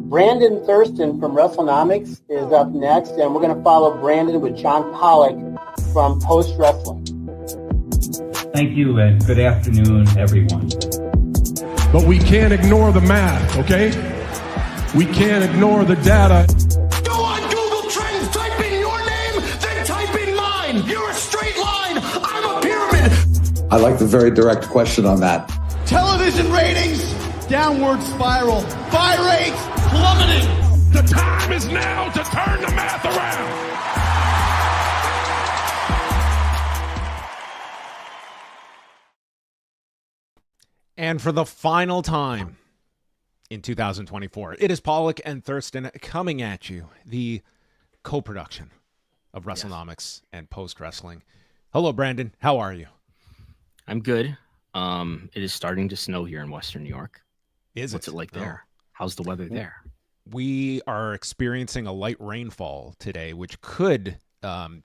Brandon Thurston from Wrestlenomics is up next, and we're going to follow Brandon with John Pollock from Post Wrestling. Thank you, and good afternoon, everyone. But we can't ignore the math, okay? We can't ignore the data. Go on Google Trends, type in your name, then type in mine. You're a straight line. I'm a pyramid. I like the very direct question on that. Television ratings, downward spiral. Buy rates, plummeting. The time is now to turn the math around. And for the final time in 2024, it is Pollock and Thurston coming at you, the co-production of Wrestlenomics and Post Wrestling. Hello, Brandon. How are you? I'm good. It is starting to snow here in Western New York. What's it like there? How's the weather there? We are experiencing a light rainfall today, which could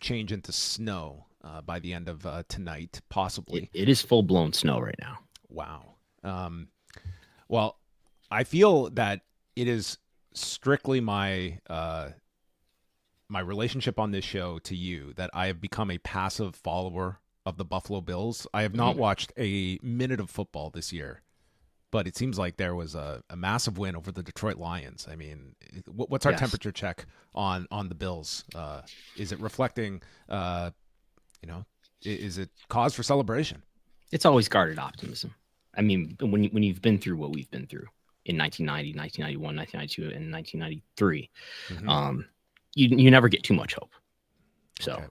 change into snow by the end of tonight, possibly. It is full-blown snow right now. Wow. Well, I feel that it is strictly my my relationship on this show to you that I have become a passive follower of the Buffalo Bills. I have not watched a minute of football this year, but it seems like there was a massive win over the Detroit Lions. I mean, what's our temperature check on the Bills? Is it reflecting, is it cause for celebration? It's always guarded optimism. I mean, when you've been through what we've been through in 1990, 1991, 1992, and 1993, you never get too much hope. So, okay,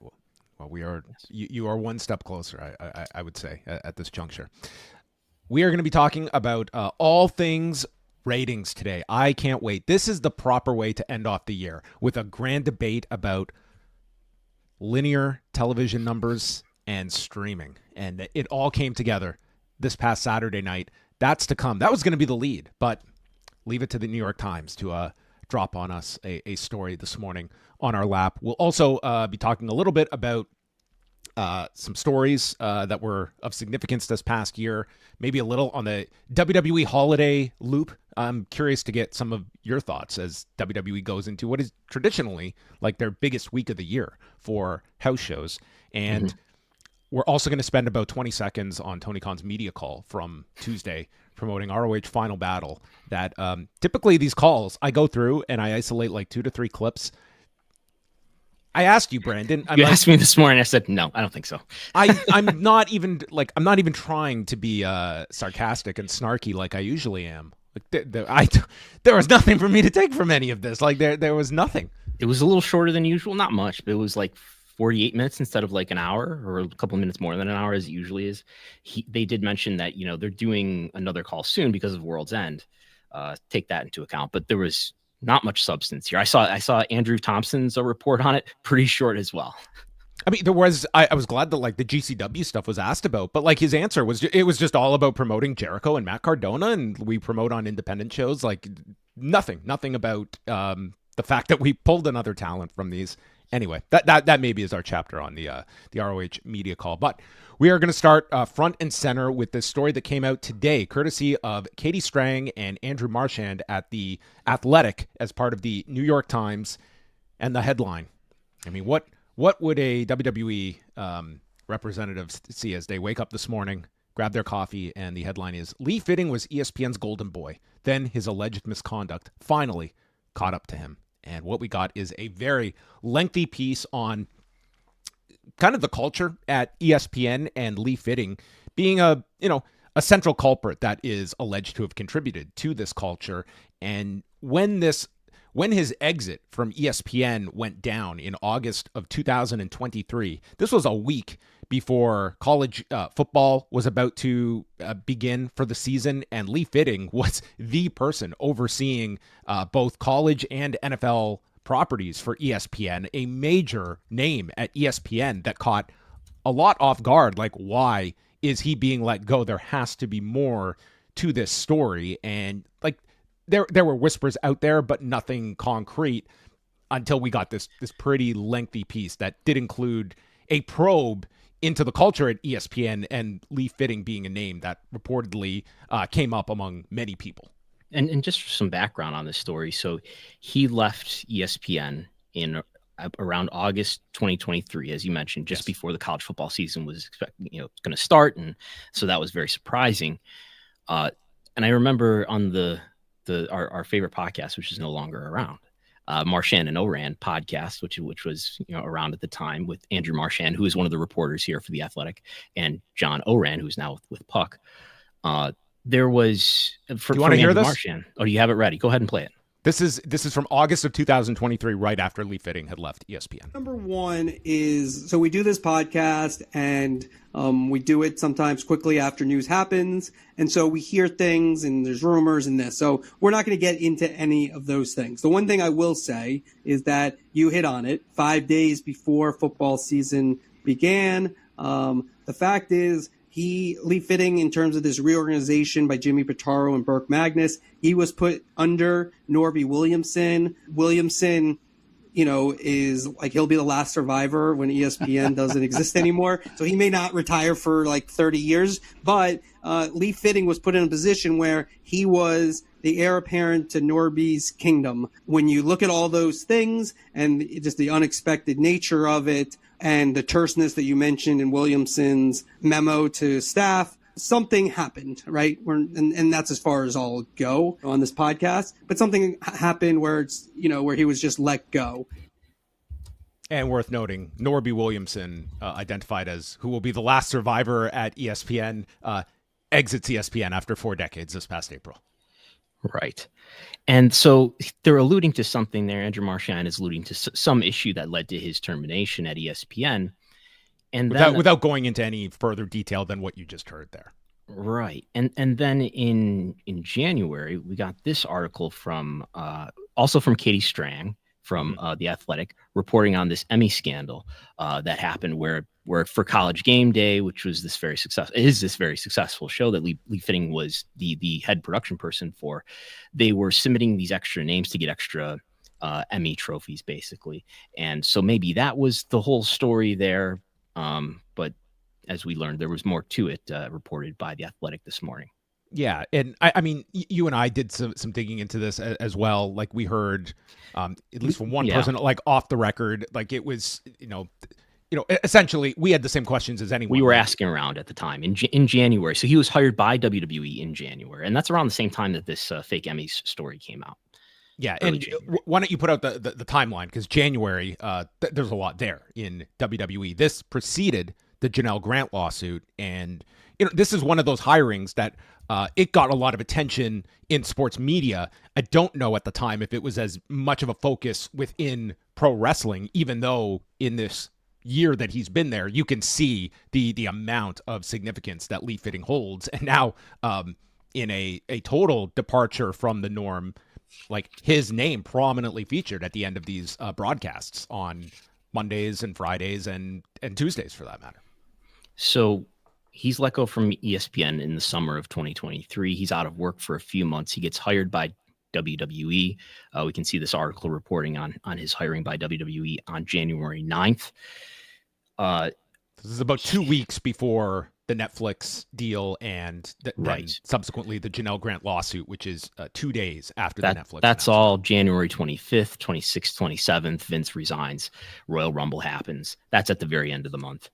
well, we are you are one step closer, I would say, at this juncture. We are going to be talking about all things ratings today. I can't wait. This is the proper way to end off the year with a grand debate about linear television numbers and streaming, and it all came together this past Saturday night. That's to come. That was going to be the lead, but leave it to the New York Times to drop on us a story this morning on our lap. We'll also be talking a little bit about some stories that were of significance this past year, maybe a little on the WWE holiday loop. I'm curious to get some of your thoughts as WWE goes into what is traditionally like their biggest week of the year for house shows. And we're also going to spend about 20 seconds on Tony Khan's media call from Tuesday promoting ROH Final Battle. That typically these calls I go through and I isolate like 2 to 3 clips. I asked you, Brandon. You asked me this morning. I said, no, I don't think so. I'm not even trying to be sarcastic and snarky like I usually am. Like there was nothing for me to take from any of this. Like there was nothing. It was a little shorter than usual. Not much, but it was like 48 minutes instead of like an hour, or a couple of minutes more than an hour as it usually is. They did mention that, they're doing another call soon because of World's End. Take that into account. But there was not much substance here. I saw Andrew Thompson's report on it, pretty short as well. I mean, I was glad that like the GCW stuff was asked about, but like his answer was, it was just all about promoting Jericho and Matt Cardona, and we promote on independent shows. Like nothing about the fact that we pulled another talent from these. Anyway, that maybe is our chapter on the ROH media call. But we are going to start front and center with this story that came out today, courtesy of Katie Strang and Andrew Marchand at the Atheltic as part of the New York Times. And the headline, I mean, what would a WWE representative see as they wake up this morning, grab their coffee, and the headline is, Lee Fitting was ESPN's golden boy. Then his alleged misconduct finally caught up to him. And what we got is a very lengthy piece on kind of the culture at ESPN and Lee Fitting being a central culprit that is alleged to have contributed to this culture. And when his exit from ESPN went down in August of 2023, this was a week before college football was about to begin for the season, and Lee Fitting was the person overseeing both college and NFL properties for ESPN, a major name at ESPN that caught a lot off guard. Like, why is he being let go? There has to be more to this story. And like there were whispers out there, but nothing concrete until we got this pretty lengthy piece that did include a probe into the culture at ESPN and Lee Fitting being a name that reportedly came up among many people. And just for some background on this story, so he left ESPN in around August 2023, as you mentioned, just before the college football season was going to start, and so that was very surprising. And I remember on our favorite podcast, which is no longer around, Marchand and Oran podcast, which was around at the time, with Andrew Marchand, who is one of the reporters here for The Athletic, and John Oran, who's now with Puck. There was do you want to hear this? Marchand. Oh, do you have it ready? Go ahead and play it. This is from August of 2023, right after Lee Fitting had left ESPN. Number one is, so we do this podcast, and we do it sometimes quickly after news happens. And so we hear things, and there's rumors and this. So we're not going to get into any of those things. The one thing I will say is that you hit on it 5 days before football season began. The fact is, Lee Fitting, in terms of this reorganization by Jimmy Pitaro and Burke Magnus, he was put under Norby Williamson. Williamson, is like, he'll be the last survivor when ESPN doesn't exist anymore. So he may not retire for like 30 years, but Lee Fitting was put in a position where he was the heir apparent to Norby's kingdom. When you look at all those things and just the unexpected nature of it, and the terseness that you mentioned in Williamson's memo to staff, something happened, right? And that's as far as I'll go on this podcast. But something happened where it's, where he was just let go. And worth noting, Norby Williamson, identified as who will be the last survivor at ESPN, exits ESPN after 4 decades this past April. Right. And so they're alluding to something there. Andrew Marchand is alluding to some issue that led to his termination at ESPN. And without going into any further detail than what you just heard there. Right. And then in January, we got this article from also from Katie Strang from The Athletic, reporting on this Emmy scandal that happened where for College Game Day, which was this very successful show that Lee Fitting was the head production person for, they were submitting these extra names to get extra Emmy trophies, basically. And so maybe that was the whole story there. But as we learned, there was more to it, reported by The Athletic this morning. Yeah, and I mean, you and I did some digging into this as well. Like, we heard, at least from one person, like off the record, like it was, essentially we had the same questions as anyone. We were asking around at the time in January. So he was hired by WWE in January, and that's around the same time that this fake Emmys story came out. Yeah, and why don't you put out the timeline? Because January, there's a lot there in WWE. This preceded the Janelle Grant lawsuit, and this is one of those hirings that it got a lot of attention in sports media. I don't know at the time if it was as much of a focus within pro wrestling, even though in this year that he's been there, you can see the amount of significance that Lee Fitting holds. And now in a total departure from the norm, like his name prominently featured at the end of these broadcasts on Mondays and Fridays and Tuesdays, for that matter. So he's let go from ESPN in the summer of 2023. He's out of work for a few months. He gets hired by WWE. We can see this article reporting on his hiring by WWE on January 9th. This is about 2 weeks before the Netflix deal and subsequently the Janelle Grant lawsuit, which is 2 days after the Netflix. That's all January 25th, 26th, 27th. Vince resigns. Royal Rumble happens. That's at the very end of the month.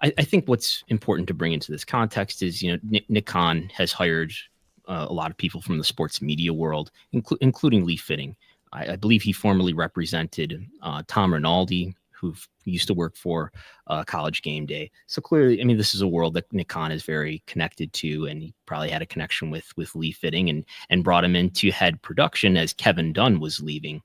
I think what's important to bring into this context is, Nick Khan has hired a lot of people from the sports media world, including Lee Fitting. I believe he formerly represented Tom Rinaldi, who used to work for College Game Day. So clearly, I mean, this is a world that Nick Khan is very connected to, and he probably had a connection with Lee Fitting and brought him into head production as Kevin Dunn was leaving.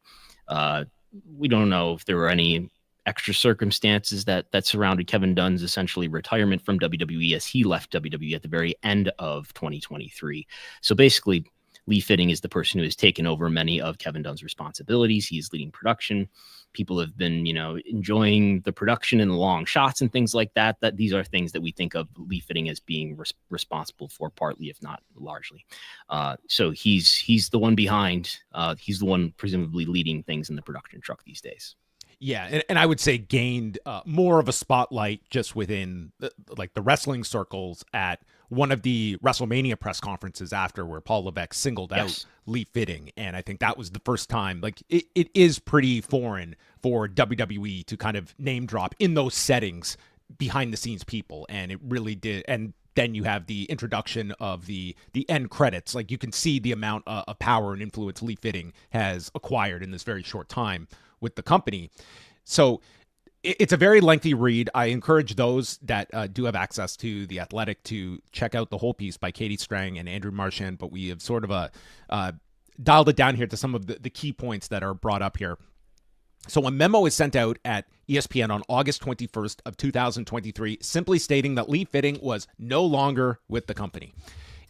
We don't know if there were any extra circumstances that surrounded Kevin Dunn's essentially retirement from WWE, as he left WWE at the very end of 2023. So basically, Lee Fitting is the person who has taken over many of Kevin Dunn's responsibilities. He's leading production. People have been, enjoying the production and the long shots and things like that. That these are things that we think of Lee Fitting as being responsible for, partly, if not largely. So he's the one behind. He's the one presumably leading things in the production truck these days. Yeah, and I would say gained more of a spotlight just within the wrestling circles at one of the WrestleMania press conferences after, where Paul Levesque singled out Lee Fitting. And I think that was the first time, like, it is pretty foreign for WWE to kind of name drop in those settings behind the scenes people. And it really did. And then you have the introduction of the end credits. Like, you can see the amount of power and influence Lee Fitting has acquired in this very short time with the company. So it's a very lengthy read. I encourage those that do have access to The Athletic to check out the whole piece by Katie Strang and Andrew Marchand, but we have sort of dialed it down here to some of the key points that are brought up here. So a memo is sent out at ESPN on August 21st of 2023, simply stating that Lee Fitting was no longer with the company.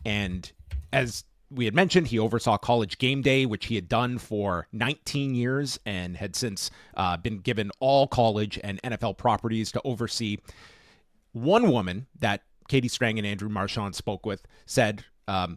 And as we had mentioned, he oversaw College Game Day, which he had done for 19 years and had since been given all college and NFL properties to oversee. One woman that Katie Strang and Andrew Marchand spoke with said,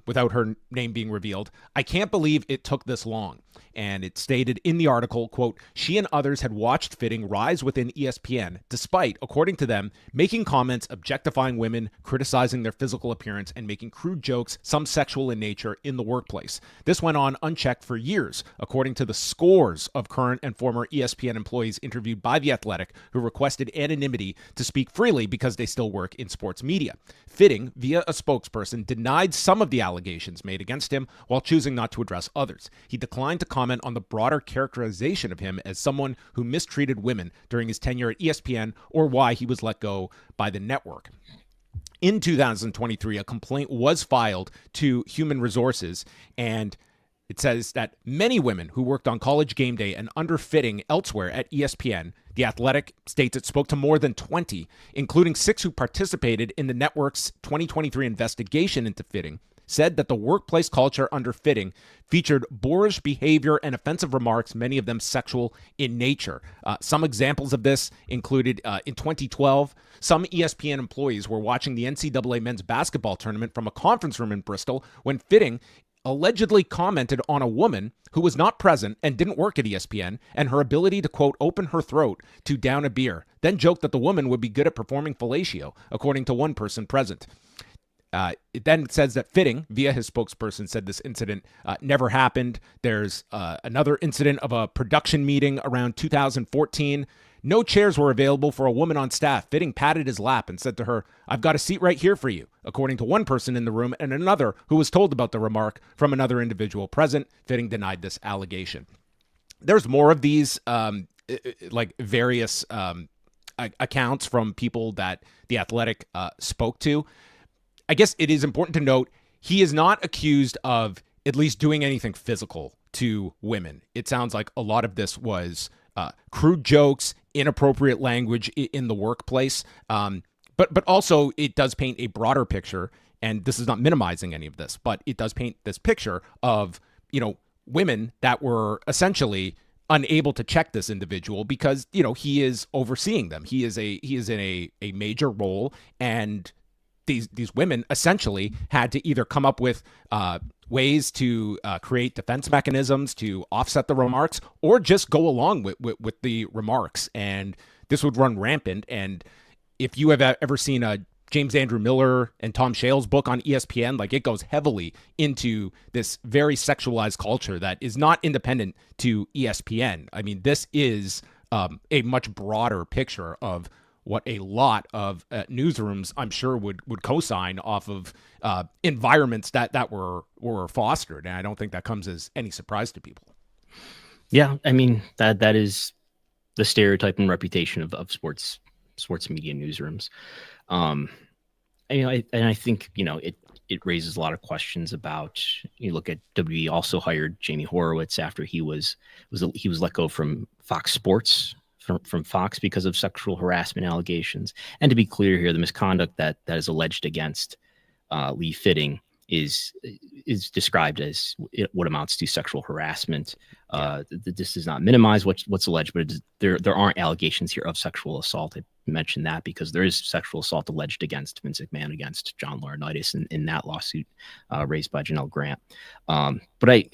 without her name being revealed, "I can't believe it took this long." And it stated in the article, quote, "She and others had watched Fitting rise within ESPN, despite, according to them, making comments objectifying women, criticizing their physical appearance, and making crude jokes, some sexual in nature, in the workplace. This went on unchecked for years, according to the scores of current and former ESPN employees interviewed by The Athletic, who requested anonymity to speak freely because they still work in sports media. Fitting, via a spokesperson, denied some of the allegations made against him while choosing not to address others. He declined to comment on the broader characterization of him as someone who mistreated women during his tenure at ESPN or why he was let go by the network." In 2023, a complaint was filed to Human Resources, and it says that many women who worked on College Game Day and under Fitting elsewhere at ESPN, The Athletic states it spoke to more than 20, including 6 who participated in the network's 2023 investigation into Fitting, said that the workplace culture under Fitting featured boorish behavior and offensive remarks, many of them sexual in nature. Some examples of this included in 2012, some ESPN employees were watching the NCAA men's basketball tournament from a conference room in Bristol when Fitting allegedly commented on a woman who was not present and didn't work at ESPN and her ability to, quote, open her throat to down a beer, then joked that the woman would be good at performing fellatio, according to one person present. It then says that Fitting, via his spokesperson, said this incident never happened. There's another incident of a production meeting around 2014. No chairs were available for a woman on staff. Fitting patted his lap and said to her, "I've got a seat right here for you," according to one person in the room, and another who was told about the remark from another individual present. Fitting denied this allegation. There's more of these like various accounts from people that The Athletic spoke to. I guess it is important to note he is not accused of at least doing anything physical to women. It sounds like a lot of this was crude jokes, inappropriate language in the workplace. But also it does paint a broader picture, and this is not minimizing any of this, but it does paint this picture of, you know, women that were essentially unable to check this individual because, you know, he is overseeing them. He is in a major role, and these women essentially had to either come up with ways to create defense mechanisms to offset the remarks, or just go along with the remarks. And this would run rampant. And if you have ever seen a James Andrew Miller and Tom Shale's book on ESPN, like, it goes heavily into this very sexualized culture that is not independent to ESPN. I mean, this is a much broader picture of what a lot of newsrooms, I'm sure, would co-sign off of environments that were fostered. And I don't think that comes as any surprise to people. Yeah, I mean, that is the stereotype and reputation of sports media newsrooms. I think, you know, it raises a lot of questions about, you look at WWE also hired Jamie Horowitz after he was let go from Fox Sports, from Fox, because of sexual harassment allegations. And to be clear here, the misconduct that is alleged against Lee Fitting is described as what amounts to sexual harassment. This does not minimize what's alleged, but there aren't allegations here of sexual assault. I mentioned that because there is sexual assault alleged against Vince McMahon, against John Laurinaitis in that lawsuit raised by Janelle Grant. But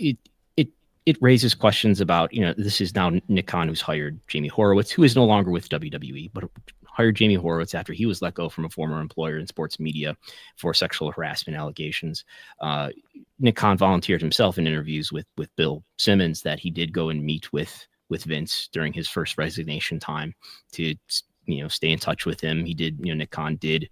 it raises questions about, you know, this is now Nick Khan, who's hired Jamie Horowitz, who is no longer with WWE, but hired Jamie Horowitz after he was let go from a former employer in sports media for sexual harassment allegations. Nick Khan volunteered himself in interviews with Bill Simmons that he did go and meet with Vince during his first resignation time to, stay in touch with him. He did, Nick Khan did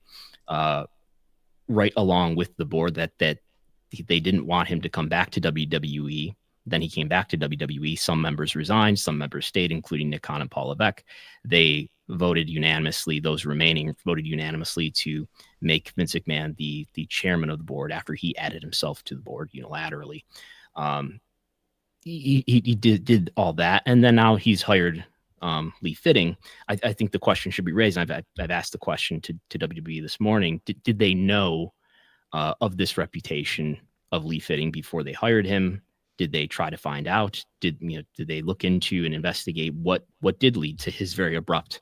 right along with the board that they didn't want him to come back to WWE. Then he came back to WWE. Some members resigned, some members stayed, including Nick Khan and Paul Levesque. They voted unanimously, those remaining voted unanimously to make Vince McMahon the chairman of the board after he added himself to the board unilaterally. He did all that. And then now he's hired Lee Fitting. I think the question should be raised. And I've asked the question to WWE this morning. Did they know of this reputation of Lee Fitting before they hired him? Did they try to find out? Did they look into and investigate what did lead to his very abrupt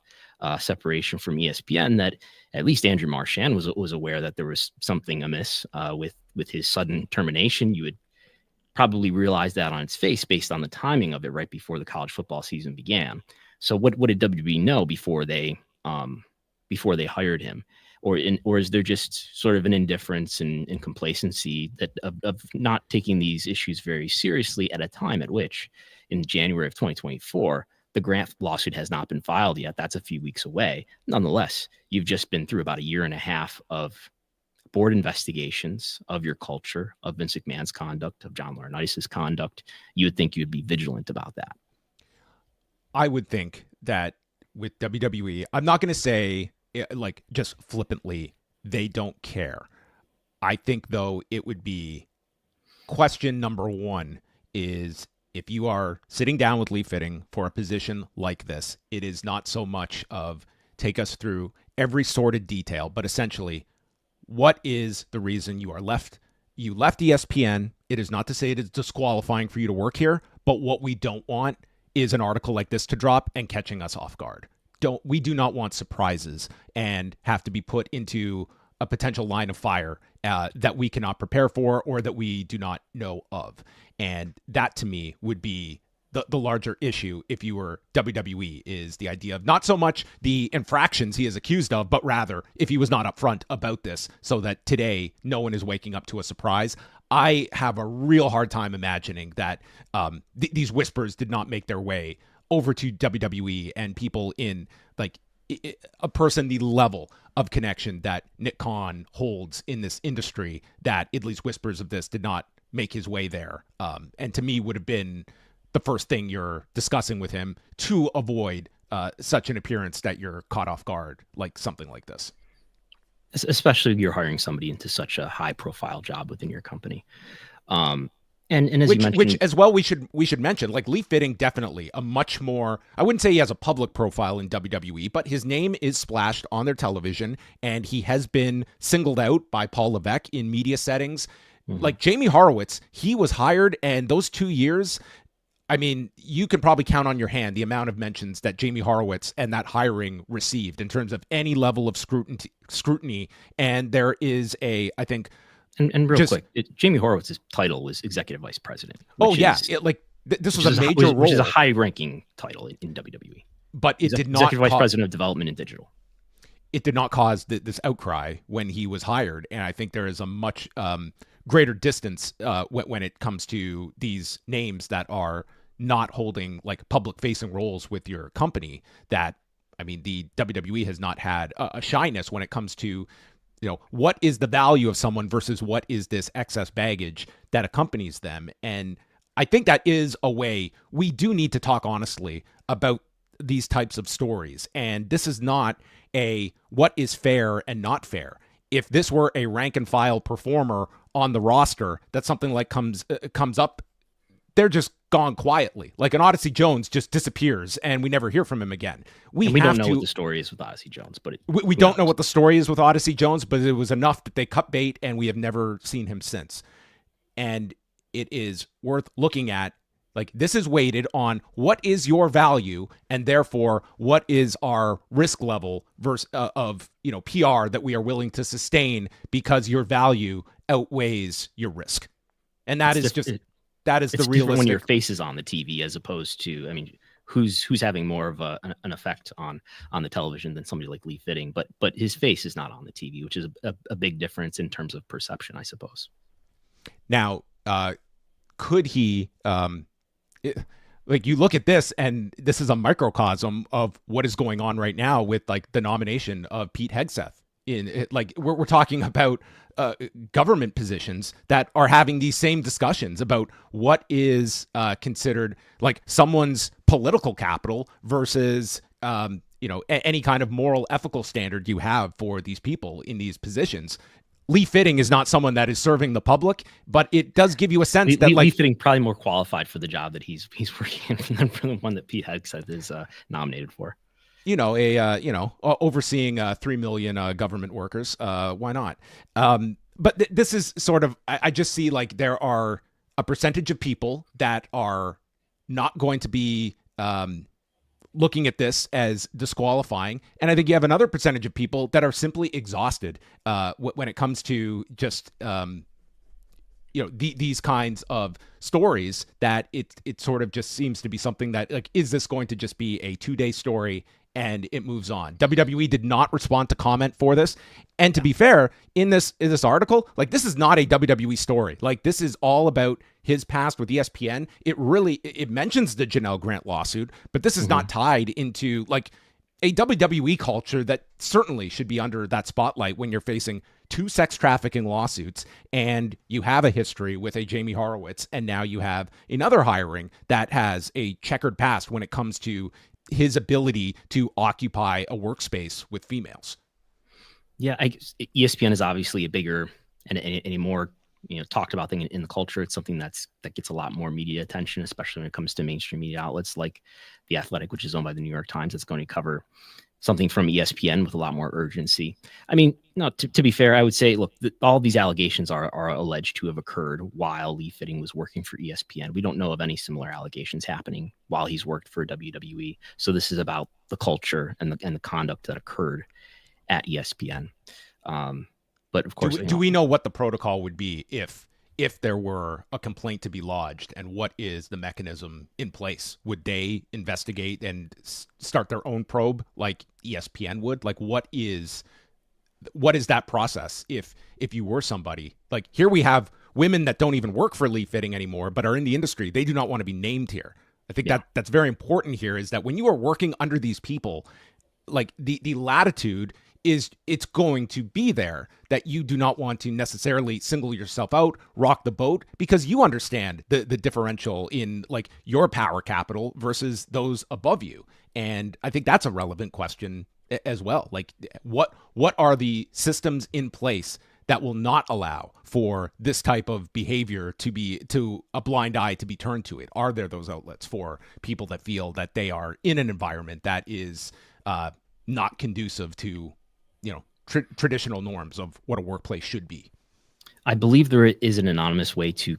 separation from ESPN? That at least Andrew Marchand was aware that there was something amiss with his sudden termination. You would probably realize that on its face based on the timing of it right before the college football season began. So what did WWE know before they hired him? Or is there just sort of an indifference and complacency that of not taking these issues very seriously at a time at which, in January of 2024, the Grant lawsuit has not been filed yet? That's a few weeks away. Nonetheless, you've just been through about a year and a half of board investigations of your culture, of Vince McMahon's conduct, of John Laurinaitis' conduct. You would think you'd be vigilant about that. I would think that with WWE, I'm not going to say like just flippantly, they don't care. I think, though, it would be question number one is if you are sitting down with Lee Fitting for a position like this, it is not so much of take us through every sordid detail, but essentially, what is the reason you left ESPN? It is not to say it is disqualifying for you to work here, but what we don't want is an article like this to drop and catching us off guard. We do not want surprises and have to be put into a potential line of fire that we cannot prepare for or that we do not know of. And that, to me, would be the larger issue if you were WWE, is the idea of not so much the infractions he is accused of, but rather if he was not upfront about this so that today no one is waking up to a surprise. I have a real hard time imagining that these whispers did not make their way over to WWE and people in like a person the level of connection that Nick Khan holds in this industry, that at least whispers of this did not make his way there. And to me would have been the first thing you're discussing with him to avoid such an appearance that you're caught off guard, like something like this. Especially if you're hiring somebody into such a high profile job within your company. And as you mentioned, which as well, we should mention, like Lee Fitting, definitely a much more, I wouldn't say he has a public profile in WWE, but his name is splashed on their television, and he has been singled out by Paul Levesque in media settings. Mm-hmm. Like Jamie Horowitz, he was hired, and those 2 years, I mean, you can probably count on your hand the amount of mentions that Jamie Horowitz and that hiring received in terms of any level of scrutiny. And there is a, I think, And real quick, Jamie Horowitz's title was executive vice president. This was a major role. Which is a high-ranking title in WWE. But it did not executive vice president of development and digital. It did not cause this outcry when he was hired, and I think there is a much greater distance when it comes to these names that are not holding like public-facing roles with your company. That, I mean, the WWE has not had a shyness when it comes to, what is the value of someone versus what is this excess baggage that accompanies them. And I think that is a way we do need to talk honestly about these types of stories. And this is not a what is fair and not fair. If this were a rank and file performer on the roster, that something like comes up, they're just gone quietly. Like an Odyssey Jones just disappears and we never hear from him again. We don't know what the story is with Odyssey Jones, but we don't know what the story is with Odyssey Jones, but it was enough that they cut bait and we have never seen him since. And it is worth looking at, like, this is weighted on what is your value and therefore what is our risk level versus of PR that we are willing to sustain because your value outweighs your risk. And that is the realistic. When your face is on the TV, as opposed to, I mean, who's having more of an effect on the television than somebody like Lee Fitting, but his face is not on the TV, which is a big difference in terms of perception, I suppose. Now, could he, like you look at this, and this is a microcosm of what is going on right now with like the nomination of Pete Hegseth. Like we're talking about government positions that are having these same discussions about what is considered like someone's political capital versus any kind of moral ethical standard you have for these people in these positions. Lee Fitting is not someone that is serving the public, but it does give you a sense that Lee Fitting probably more qualified for the job that he's working in than for the one that Pete Hegseth is nominated for. Overseeing 3 million government workers. Why not? But this is sort of, I just see like there are a percentage of people that are not going to be looking at this as disqualifying. And I think you have another percentage of people that are simply exhausted when it comes to just, these kinds of stories, that it sort of just seems to be something that like, is this going to just be a 2-day story and it moves on? WWE did not respond to comment for this. And to be fair, in this article, like this is not a WWE story. Like this is all about his past with ESPN. It mentions the Janelle Grant lawsuit, but this is not tied into like a WWE culture that certainly should be under that spotlight when you're facing 2 sex trafficking lawsuits and you have a history with a Jamie Horowitz, and now you have another hiring that has a checkered past when it comes to his ability to occupy a workspace with females. Yeah, ESPN is obviously a bigger and a more talked about thing in the culture. It's something that gets a lot more media attention, especially when it comes to mainstream media outlets like The Athletic, which is owned by the New York Times. It's going to cover something from ESPN with a lot more urgency. I mean, to be fair, I would say, look, all these allegations are alleged to have occurred while Lee Fitting was working for ESPN. We don't know of any similar allegations happening while he's worked for WWE. So this is about the culture and the conduct that occurred at ESPN. But of course, do we know what the protocol would be if there were a complaint to be lodged, and what is the mechanism in place? Would they investigate and start their own probe like ESPN would? Like what is that process if you were somebody like, here we have women that don't even work for Lee Fitting anymore, but are in the industry. They do not want to be named here. I think that's very important here, is that when you are working under these people, like the latitude is, it's going to be there, that you do not want to necessarily single yourself out, rock the boat, because you understand the differential in like your power capital versus those above you. And I think that's a relevant question as well. Like what are the systems in place that will not allow for this type of behavior to a blind eye to be turned to it? Are there those outlets for people that feel that they are in an environment that is not conducive to traditional norms of what a workplace should be? I believe there is an anonymous way to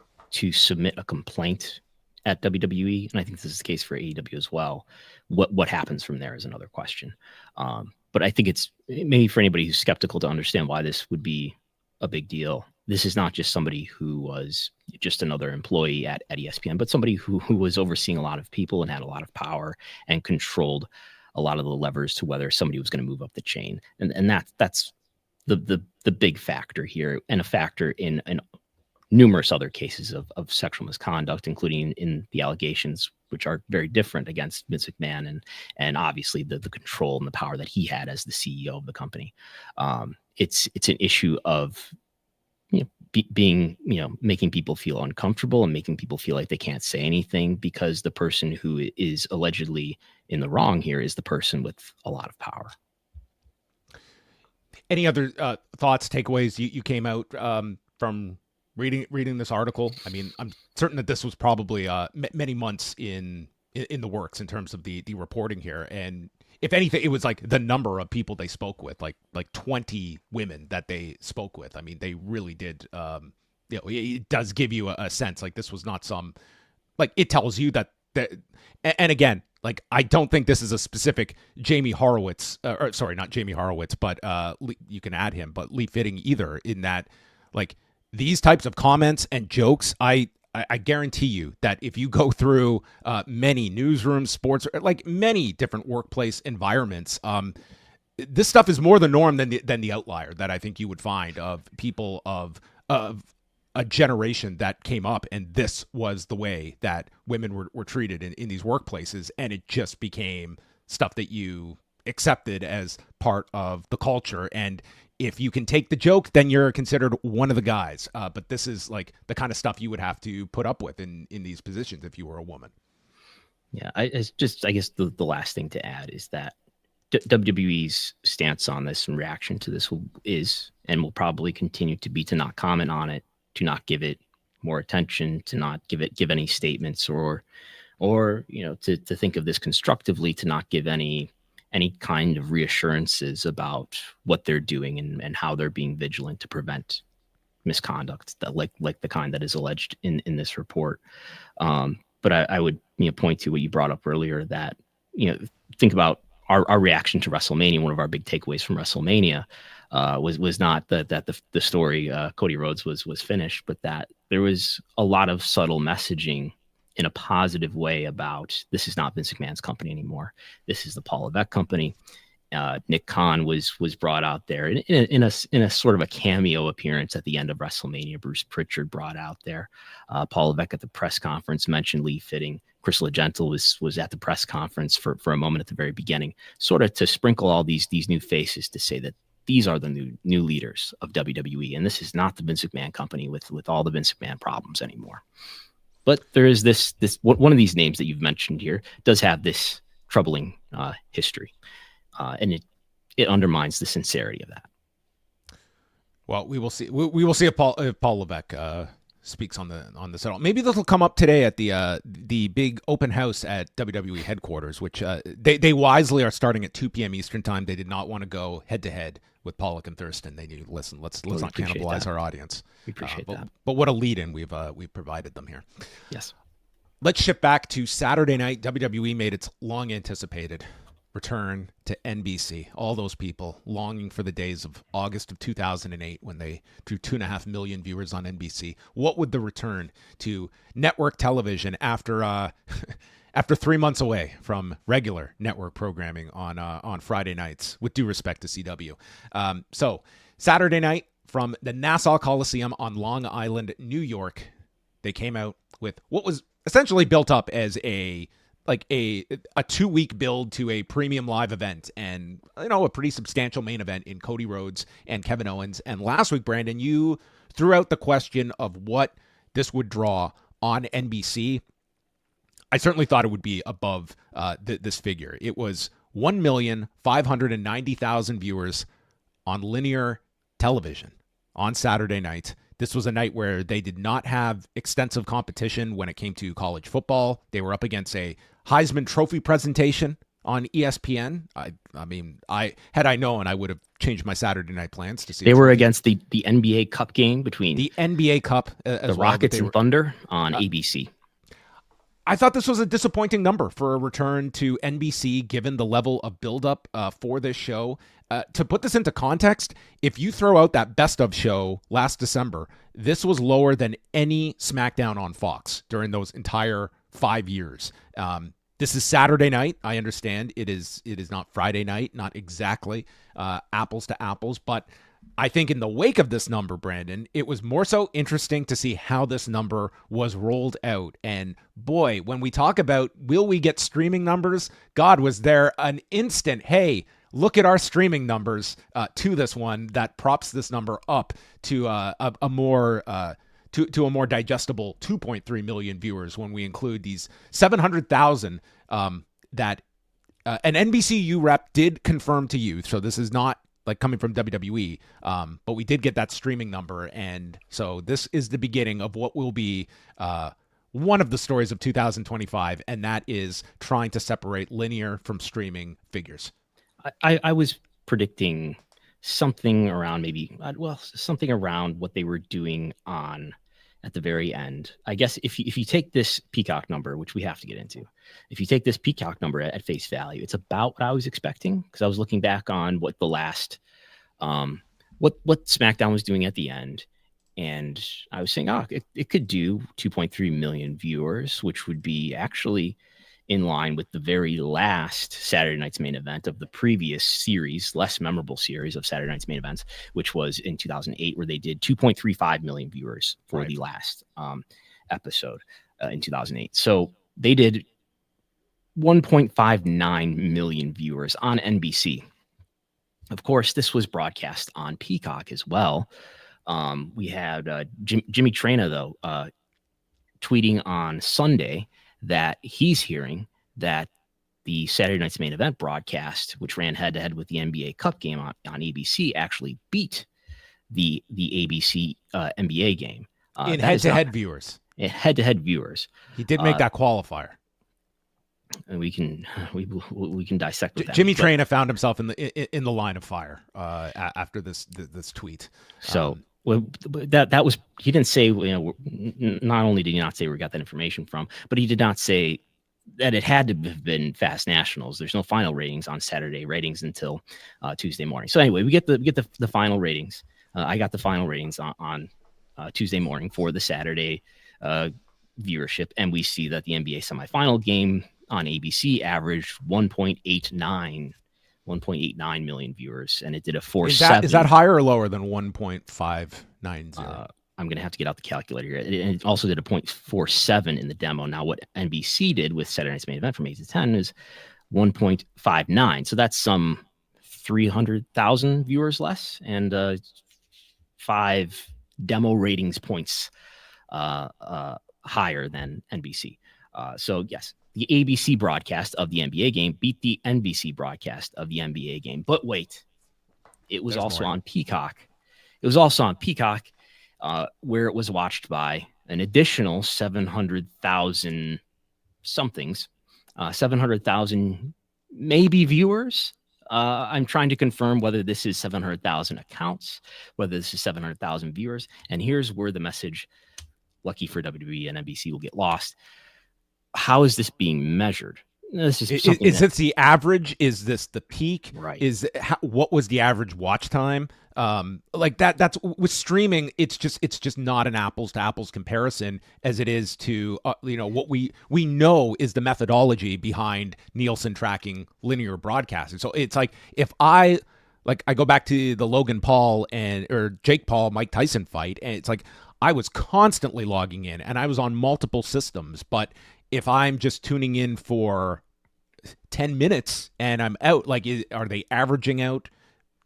submit a complaint at WWE, and I think this is the case for AEW as well. What happens from there is another question. But I think it's maybe for anybody who's skeptical to understand why this would be a big deal. This is not just somebody who was just another employee at ESPN, but somebody who was overseeing a lot of people and had a lot of power and controlled a lot of the levers to whether somebody was going to move up the chain. And that's the big factor here, and a factor in numerous other cases of sexual misconduct, including in the allegations, which are very different against Vince McMahon and obviously the control and the power that he had as the CEO of the company. It's an issue of being making people feel uncomfortable and making people feel like they can't say anything, because the person who is allegedly in the wrong here is the person with a lot of power. Any other thoughts, takeaways you came out from reading this article? I mean, I'm certain that this was probably many months in the works in terms of the reporting here. And if anything, it was like the number of people they spoke with, like 20 women that they spoke with. I mean, they really did. It does give you a sense like this was not some, like, it tells you that. And again, like, I don't think this is a specific Jamie Horowitz, or sorry, not Jamie Horowitz, but you can add him, but Lee Fitting either, in that, like, these types of comments and jokes, I I guarantee you that if you go through many newsrooms, sports, like many different workplace environments, this stuff is more the norm than the outlier that I think you would find of people of a generation that came up, and this was the way that women were treated in these workplaces, and it just became stuff that you accepted as part of the culture. And if you can take the joke, then you're considered one of the guys. But this is like the kind of stuff you would have to put up with in these positions if you were a woman. Yeah, I guess the last thing to add is that WWE's stance on this and reaction to this is and will probably continue to be to not comment on it, to not give it more attention, to not give any statements or to think of this constructively, to not give any kind of reassurances about what they're doing and how they're being vigilant to prevent misconduct that like the kind that is alleged in this report. But I would point to what you brought up earlier, that think about our reaction to WrestleMania. One of our big takeaways from WrestleMania was not that the story Cody Rhodes was finished, but that there was a lot of subtle messaging in a positive way about this is not Vince McMahon's company anymore. This is the Paul Levesque company. Nick Khan was brought out there in a sort of a cameo appearance at the end of WrestleMania. Bruce Pritchard brought out there. Paul Levesque at the press conference mentioned Lee Fitting. Chris Legentil was at the press conference for a moment at the very beginning, sort of to sprinkle all these new faces to say that these are the new leaders of WWE, and this is not the Vince McMahon company with all the Vince McMahon problems anymore. But there is this one of these names that you've mentioned here does have this troubling history, and it undermines the sincerity of that. Well, we will see. We will see if Paul Levesque speaks on this at all. Maybe this will come up today at the big open house at WWE headquarters, which they wisely are starting at 2 p.m. Eastern time. They did not want to go head to head with Pollock and Thurston. They knew, listen, let's not cannibalize our audience. We appreciate that. But what a lead-in we've provided them here. Yes. Let's shift back to Saturday night. WWE made its long-anticipated return to NBC. All those people longing for the days of August of 2008 when they drew 2.5 million viewers on NBC. What would the return to network television after 3 months away from regular network programming on Friday nights, with due respect to CW? So Saturday night from the Nassau Coliseum on Long Island, New York, they came out with what was essentially built up as a 2-week build to a premium live event, and a pretty substantial main event in Cody Rhodes and Kevin Owens. And last week, Brandon, you threw out the question of what this would draw on NBC. I certainly thought it would be above this figure. It was 1,590,000 viewers on linear television on Saturday night. This was a night where they did not have extensive competition when it came to college football. They were up against a Heisman Trophy presentation on ESPN. I mean, had I known, I would have changed my Saturday night plans to see. They were against the NBA Cup game between the NBA Cup, the Rockets and Thunder on ABC. I thought this was a disappointing number for a return to NBC, given the level of buildup for this show. To put this into context, if you throw out that best of show last December, this was lower than any SmackDown on Fox during those entire 5 years. This is Saturday night. I understand it is not Friday night, not exactly apples to apples, but I think in the wake of this number, Brandon, it was more so interesting to see how this number was rolled out. And boy, when we talk about will we get streaming numbers, God, was there an instant, hey, look at our streaming numbers to this one that props this number up to a more digestible 2.3 million viewers when we include these 700,000 that an NBCU rep did confirm to you. So this is not like coming from WWE, but we did get that streaming number. And so this is the beginning of what will be one of the stories of 2025, and that is trying to separate linear from streaming figures. I was predicting something around something around what they were doing on at the very end. I guess if you take this Peacock number, which we have to get into, if you take this Peacock number at face value, it's about what I was expecting, because I was looking back on what the last what SmackDown was doing at the end, And I was saying, it could do 2.3 million viewers, which would be actually in line with the very last Saturday Night's Main Event of the previous series, less memorable series of Saturday Night's Main Events, which was in 2008, where they did 2.35 million viewers for the last episode in 2008. So they did 1.59 million viewers on NBC. Of course, this was broadcast on Peacock as well. We had Jimmy Traina, though, tweeting on Sunday that he's hearing that the Saturday Night's Main Event broadcast, which ran head-to-head with the NBA Cup game on ABC, actually beat the ABC NBA game. In head-to-head viewers. Head-to-head viewers. He did make that qualifier. And we can dissect with that. Jimmy Traina found himself in the line of fire after this tweet. So that was, he didn't say, not only did he not say where he got that information from, but he did not say that it had to have been Fast Nationals. There's no final ratings on Saturday ratings until Tuesday morning. So anyway, we get the final ratings. I got the final ratings on Tuesday morning for the Saturday viewership, and we see that the NBA semifinal game on ABC averaged 1.89 million viewers, and it did a 4.7. Is that higher or lower than 1.590? I'm going to have to get out the calculator here. It also did a 0.47 in the demo. Now, what NBC did with Saturday Night's Main Event from 8 to 10 is 1.59. So that's some 300,000 viewers less, and 5 demo ratings points higher than NBC. So yes, the ABC broadcast of the NBA game beat the NBC broadcast of the NBA game. But wait, it was also on Peacock. It was also on Peacock, where it was watched by an additional 700,000 somethings, 700,000 maybe viewers. I'm trying to confirm whether this is 700,000 accounts, whether this is 700,000 viewers. And here's where the message, lucky for WWE and NBC, will get lost. How is this being measured? This is this the average? Is this the peak? Right. What was the average watch time? Like that's with streaming. It's just not an apples to apples comparison as it is to what we know is the methodology behind Nielsen tracking linear broadcasting. So it's like if I go back to the Logan Paul or Jake Paul Mike Tyson fight, and it's like I was constantly logging in and I was on multiple systems, but if I'm just tuning in for 10 minutes and I'm out, are they averaging out?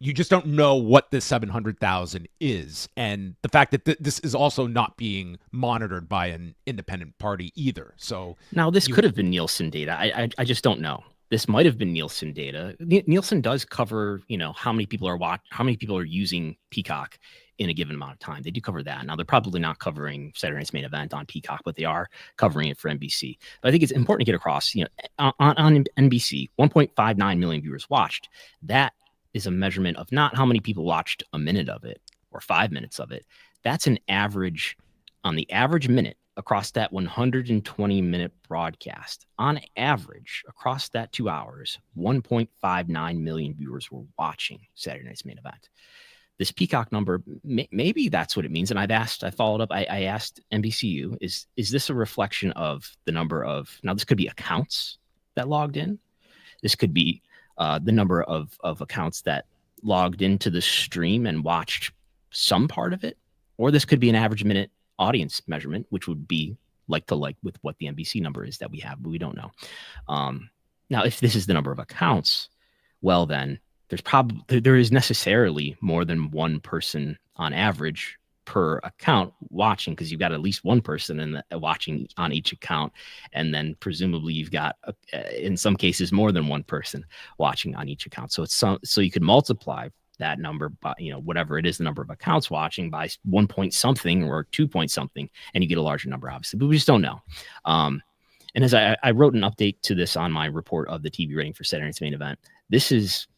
You just don't know what this 700,000 is. And the fact that this is also not being monitored by an independent party either. So now this could have been Nielsen data. I just don't know. This might have been Nielsen data. Nielsen does cover, how many people are using Peacock in a given amount of time. They do cover that. Now, they're probably not covering Saturday Night's Main Event on Peacock, but they are covering it for NBC. But I think it's important to get across, on NBC, 1.59 million viewers watched. That is a measurement of not how many people watched a minute of it or 5 minutes of it. That's an average on the average minute across that 120-minute broadcast. On average, across that 2 hours, 1.59 million viewers were watching Saturday Night's Main Event. This Peacock number, maybe that's what it means. And I followed up. I asked NBCU, is this a reflection of the number of, now this could be accounts that logged in. This could be the number of accounts that logged into the stream and watched some part of it. Or this could be an average minute audience measurement, which would be like to like with what the NBC number is that we have, but we don't know. Now, if this is the number of accounts, well, then there is necessarily more than one person on average per account watching, because you've got at least one person watching on each account, and then presumably you've got in some cases more than one person watching on each account. So so you could multiply that number by whatever it is, the number of accounts watching, by 1 point something or 2 point something, and you get a larger number, obviously, but we just don't know. And as I wrote an update to this on my report of the TV rating for Saturday Night's Main Event, this is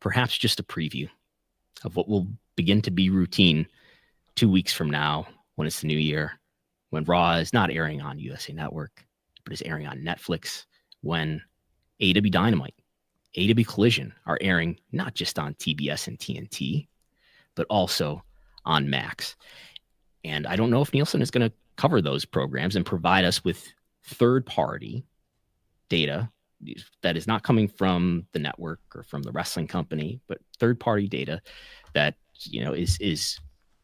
perhaps just a preview of what will begin to be routine 2 weeks from now, when it's the new year, when Raw is not airing on USA Network, but is airing on Netflix, when AEW Dynamite, AEW Collision are airing not just on TBS and TNT, but also on Max. And I don't know if Nielsen is going to cover those programs and provide us with third-party data that is not coming from the network or from the wrestling company, but third-party data that, you know, is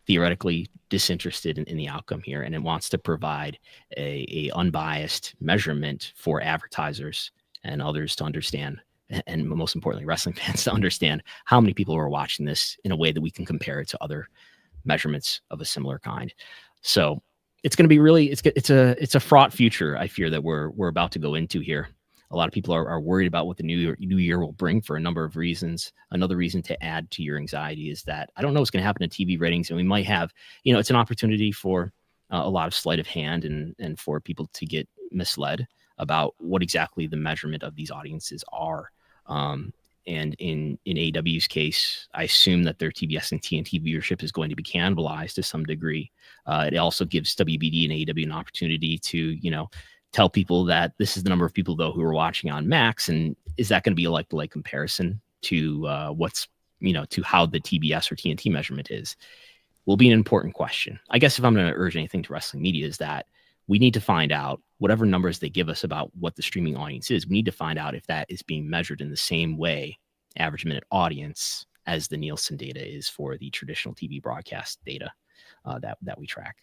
theoretically disinterested in the outcome here, and it wants to provide a unbiased measurement for advertisers and others to understand, and most importantly, wrestling fans to understand how many people are watching this in a way that we can compare it to other measurements of a similar kind. So it's going to be really, it's a fraught future, I fear, that we're about to go into here. A lot of people are worried about what the new year will bring for a number of reasons. Another reason to add to your anxiety is that I don't know what's going to happen to TV ratings, and we might have, you know, it's an opportunity for a lot of sleight of hand and for people to get misled about what exactly the measurement of these audiences are. And in AEW's case, I assume that their TBS and TNT viewership is going to be cannibalized to some degree. It also gives WBD and AEW an opportunity to, you know, tell people that this is the number of people, though, who are watching on Max. And is that going to be a like comparison to what's, you know, to how the TBS or TNT measurement is? Will be an important question. I guess if I'm going to urge anything to wrestling media is that we need to find out whatever numbers they give us about what the streaming audience is. We need to find out if that is being measured in the same way, average minute audience, as the Nielsen data is for the traditional TV broadcast data that we track.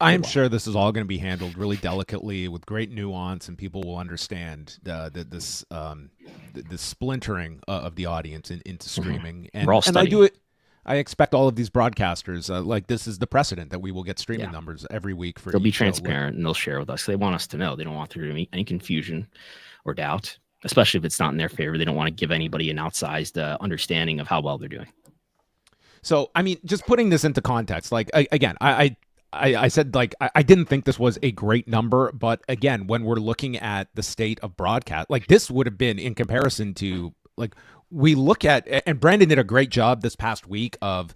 I'm sure this is all going to be handled really delicately with great nuance, and people will understand this splintering of the audience into streaming. And I expect all of these broadcasters, like this is the precedent that we will get streaming numbers every week. They'll be transparent and they'll share with us. They want us to know. They don't want there to be any confusion or doubt, especially if it's not in their favor. They don't want to give anybody an outsized understanding of how well they're doing. So, I mean, just putting this into context, like, again, I said, like, I didn't think this was a great number, but again, when we're looking at the state of broadcast, like this would have been in comparison to, like, we look at, and Brandon did a great job this past week of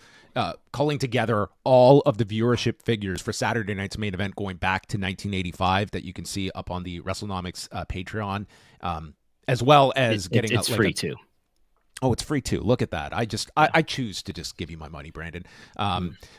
culling together all of the viewership figures for Saturday night's main event going back to 1985 that you can see up on the Wrestlenomics Patreon, as well as getting it's free too. Oh, it's free too. Look at that. I choose to just give you my money, Brandon.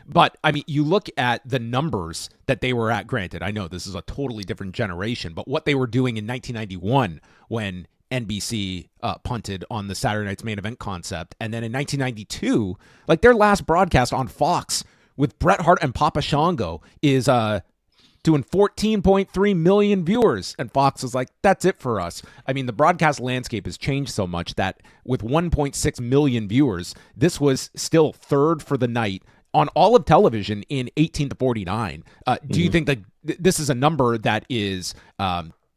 But I mean, you look at the numbers that they were at. Granted, I know this is a totally different generation, but what they were doing in 1991 when NBC punted on the Saturday night's main event concept, and then in 1992, like their last broadcast on Fox with Bret Hart and Papa Shango is doing 14.3 million viewers, and Fox was like, that's it for us. I mean, the broadcast landscape has changed so much that with 1.6 million viewers, this was still third for the night on all of television in 18 to 49. Do you think that this is a number that is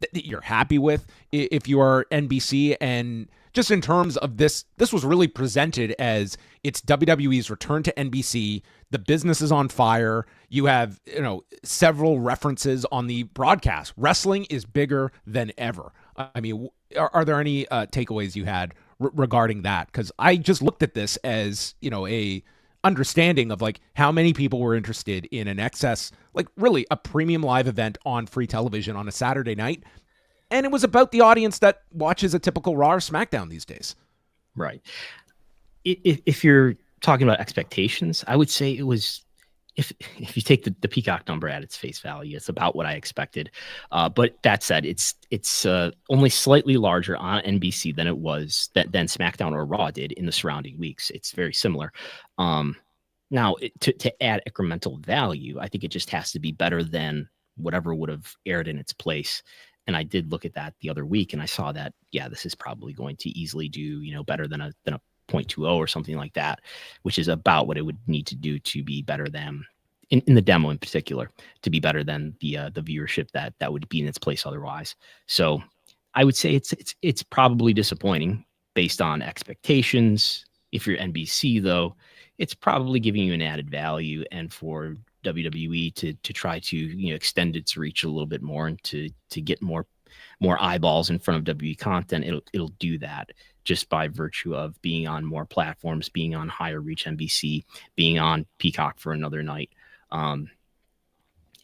that you're happy with if you are NBC? And just in terms of this was really presented as it's WWE's return to NBC. The business is on fire. You have, you know, several references on the broadcast. Wrestling is bigger than ever. I mean, are there any takeaways you had regarding that? Because I just looked at this as, you know, a understanding of like how many people were interested in an excess, like really a premium live event on free television on a Saturday night. And it was about the audience that watches a typical Raw or SmackDown these days. Right. If you're talking about expectations, I would say it was, if you take the Peacock number at its face value, it's about what I expected. But that said, it's only slightly larger on NBC than it was than SmackDown or Raw did in the surrounding weeks. It's very similar. Now, to add incremental value, I think it just has to be better than whatever would have aired in its place. And I did look at that the other week, and I saw that, yeah, this is probably going to easily do, you know, better than a 0.20 or something like that, which is about what it would need to do to be better than, in the demo in particular, to be better than the viewership that would be in its place otherwise. So I would say it's probably disappointing based on expectations. If you're NBC, though, it's probably giving you an added value, and for WWE to try to, you know, extend its reach a little bit more and to get more eyeballs in front of WWE content, it'll do that just by virtue of being on more platforms, being on higher reach NBC, being on Peacock for another night.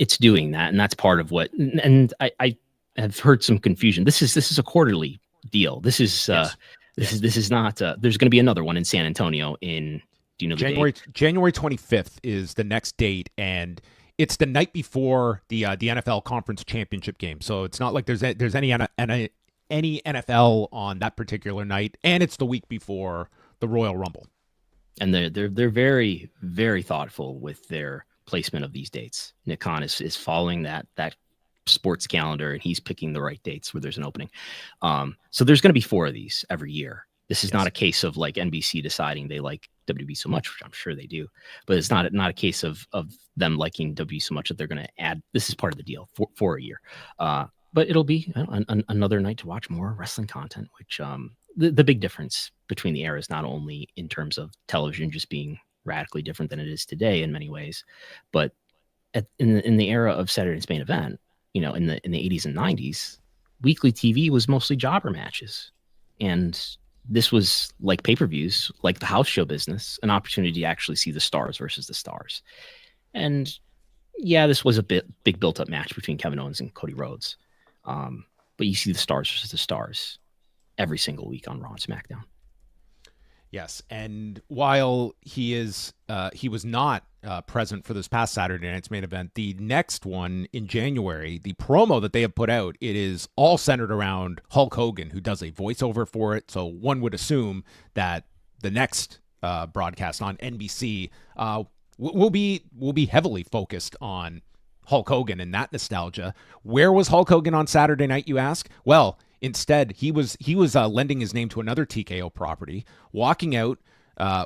It's doing that, and that's part of what. And I have heard some confusion. This is a quarterly deal. This is this is not. There's going to be another one in San Antonio in Do you know the January date? January 25th is the next date, and it's the night before the NFL Conference Championship game. So it's not like there's any NFL on that particular night, and it's the week before the Royal Rumble. And they're very, very thoughtful with their placement of these dates. Nick Khan is following that sports calendar, and he's picking the right dates where there's an opening. So there's going to be 4 of these every year. This is not a case of like NBC deciding they like WWE so much, which I'm sure they do, but it's not a case of them liking WWE so much that they're going to add. This is part of the deal for a year. But it'll be another night to watch more wrestling content, which the big difference between the eras, not only in terms of television just being radically different than it is today in many ways, but in the era of Saturday Night's Main Event, in the 80s and 90s, weekly TV was mostly jobber matches. And this was like pay-per-views, like the house show business, an opportunity to actually see the stars versus the stars. And yeah, this was a big built-up match between Kevin Owens and Cody Rhodes. But you see the stars versus the stars every single week on Raw and SmackDown. Yes, and while he was not present for this past Saturday Night's Main Event, the next one in January, the promo that they have put out, it is all centered around Hulk Hogan, who does a voiceover for it. So one would assume that the next broadcast on NBC will be heavily focused on Hulk Hogan and that nostalgia. Where was Hulk Hogan on Saturday night, you ask? Well, instead, he was lending his name to another TKO property, walking out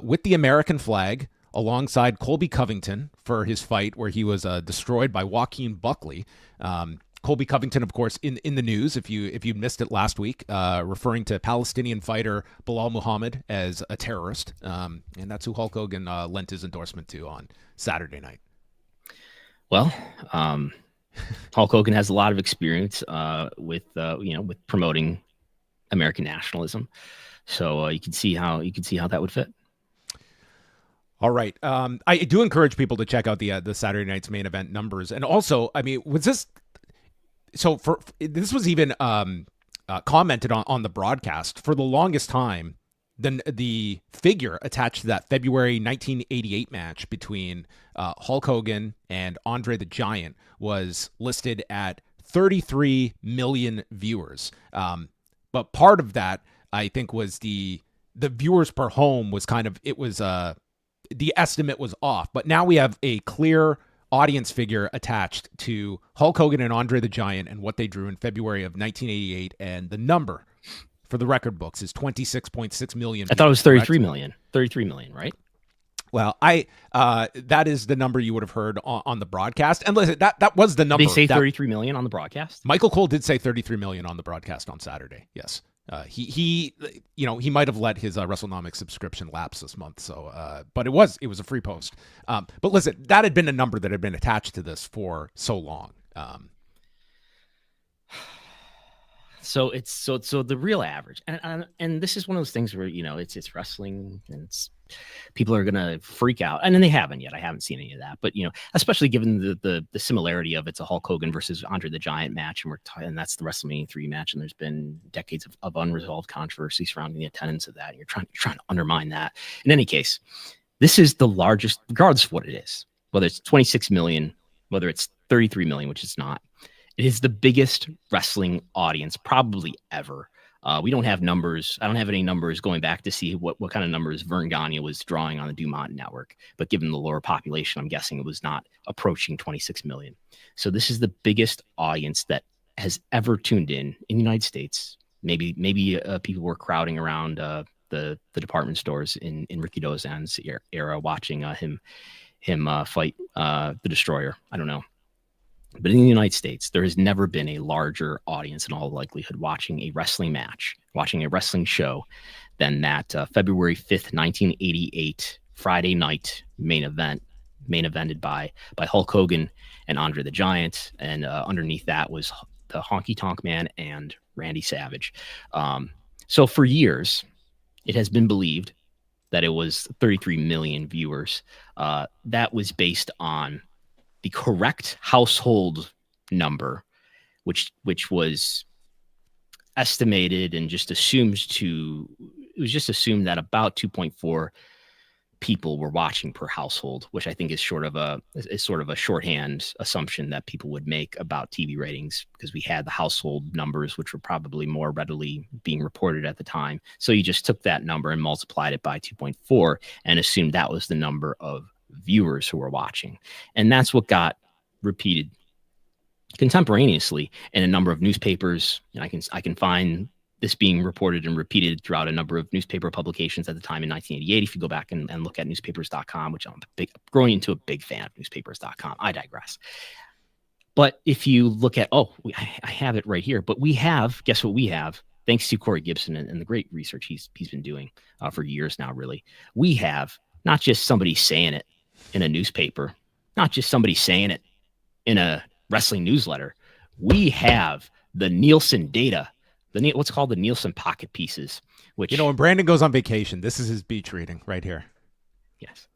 with the American flag alongside Colby Covington for his fight where he was destroyed by Joaquin Buckley. Colby Covington, of course, in the news, if you missed it last week, referring to Palestinian fighter Bilal Muhammad as a terrorist. And that's who Hulk Hogan lent his endorsement to on Saturday night. Well, Hulk Hogan has a lot of experience with promoting American nationalism, so you can see how that would fit. All right, I do encourage people to check out the Saturday Night's Main Event numbers, and also, I mean, was this so? This was even commented on the broadcast for the longest time. Then the figure attached to that February 1988 match between Hulk Hogan and Andre the Giant was listed at 33 million viewers. But part of that, I think, was the viewers per home was the estimate was off. But now we have a clear audience figure attached to Hulk Hogan and Andre the Giant and what they drew in February of 1988, and the number for the record books is 26.6 million. I thought it was 33 million. 33 million, right? Well, that is the number you would have heard on the broadcast. And listen, that was the number. Did they say 33 million on the broadcast? Michael Cole did say 33 million on the broadcast on Saturday. Yes. He might have let his Wrestlenomics subscription lapse this month. So, but it was a free post. But listen, that had been a number that had been attached to this for so long. So it's the real average, and this is one of those things where it's wrestling, and people are gonna freak out, and then they haven't yet. I haven't seen any of that, but especially given the similarity of it's a Hulk Hogan versus Andre the Giant match, and that's the WrestleMania 3 match, and there's been decades of unresolved controversy surrounding the attendance of that. And you're trying to undermine that. In any case, this is the largest, regardless of what it is, whether it's 26 million, whether it's 33 million, which it's not. It is the biggest wrestling audience probably ever. We don't have numbers. I don't have any numbers going back to see what kind of numbers Vern Gagne was drawing on the Dumont network. But given the lower population, I'm guessing it was not approaching 26 million. So this is the biggest audience that has ever tuned in the United States. Maybe people were crowding around the department stores in Ricky Dozan's era, watching him fight the Destroyer. I don't know. But in the United States, there has never been a larger audience in all likelihood watching a wrestling match, watching a wrestling show than that February 5th, 1988 Friday night main evented by Hulk Hogan and Andre the Giant. And underneath that was the Honky Tonk Man and Randy Savage. So for years, it has been believed that it was 33 million viewers. That was based on the correct household number, which was estimated and just assumed that about 2.4 people were watching per household, which I think is sort of a shorthand assumption that people would make about TV ratings, because we had the household numbers, which were probably more readily being reported at the time. So you just took that number and multiplied it by 2.4 and assumed that was the number of viewers who were watching. And that's what got repeated contemporaneously in a number of newspapers. And I can find this being reported and repeated throughout a number of newspaper publications at the time in 1988. If you go back and look at newspapers.com, which I'm growing into a big fan of newspapers.com. I digress. But if you look at, I have it right here, but we have, guess what we have? Thanks to Corey Gibson and the great research he's been doing for years now, really. We have not just somebody saying it in a newspaper, not just somebody saying it in a wrestling newsletter. We have the Nielsen data, what's called the Nielsen pocket pieces, which, when Brandon goes on vacation, this is his beach reading right here. Yes,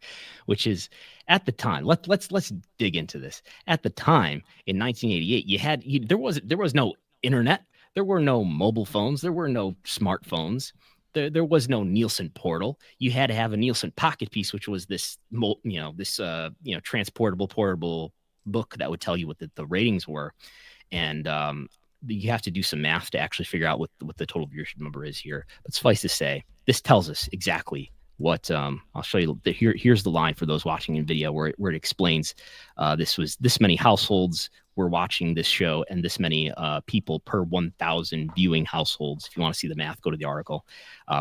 which is at the time. Let's dig into this. At the time in 1988, there was no internet, there were no mobile phones, there were no smartphones, there was no Nielsen portal. You had to have a Nielsen pocket piece, which was this transportable, portable book that would tell you what the ratings were, and you have to do some math to actually figure out what the total viewership number is here. But suffice to say, this tells us exactly what I'll show you. Here's the line for those watching in video where it explains this many households were watching this show and this many people per 1,000 viewing households. If you want to see the math, go to the article.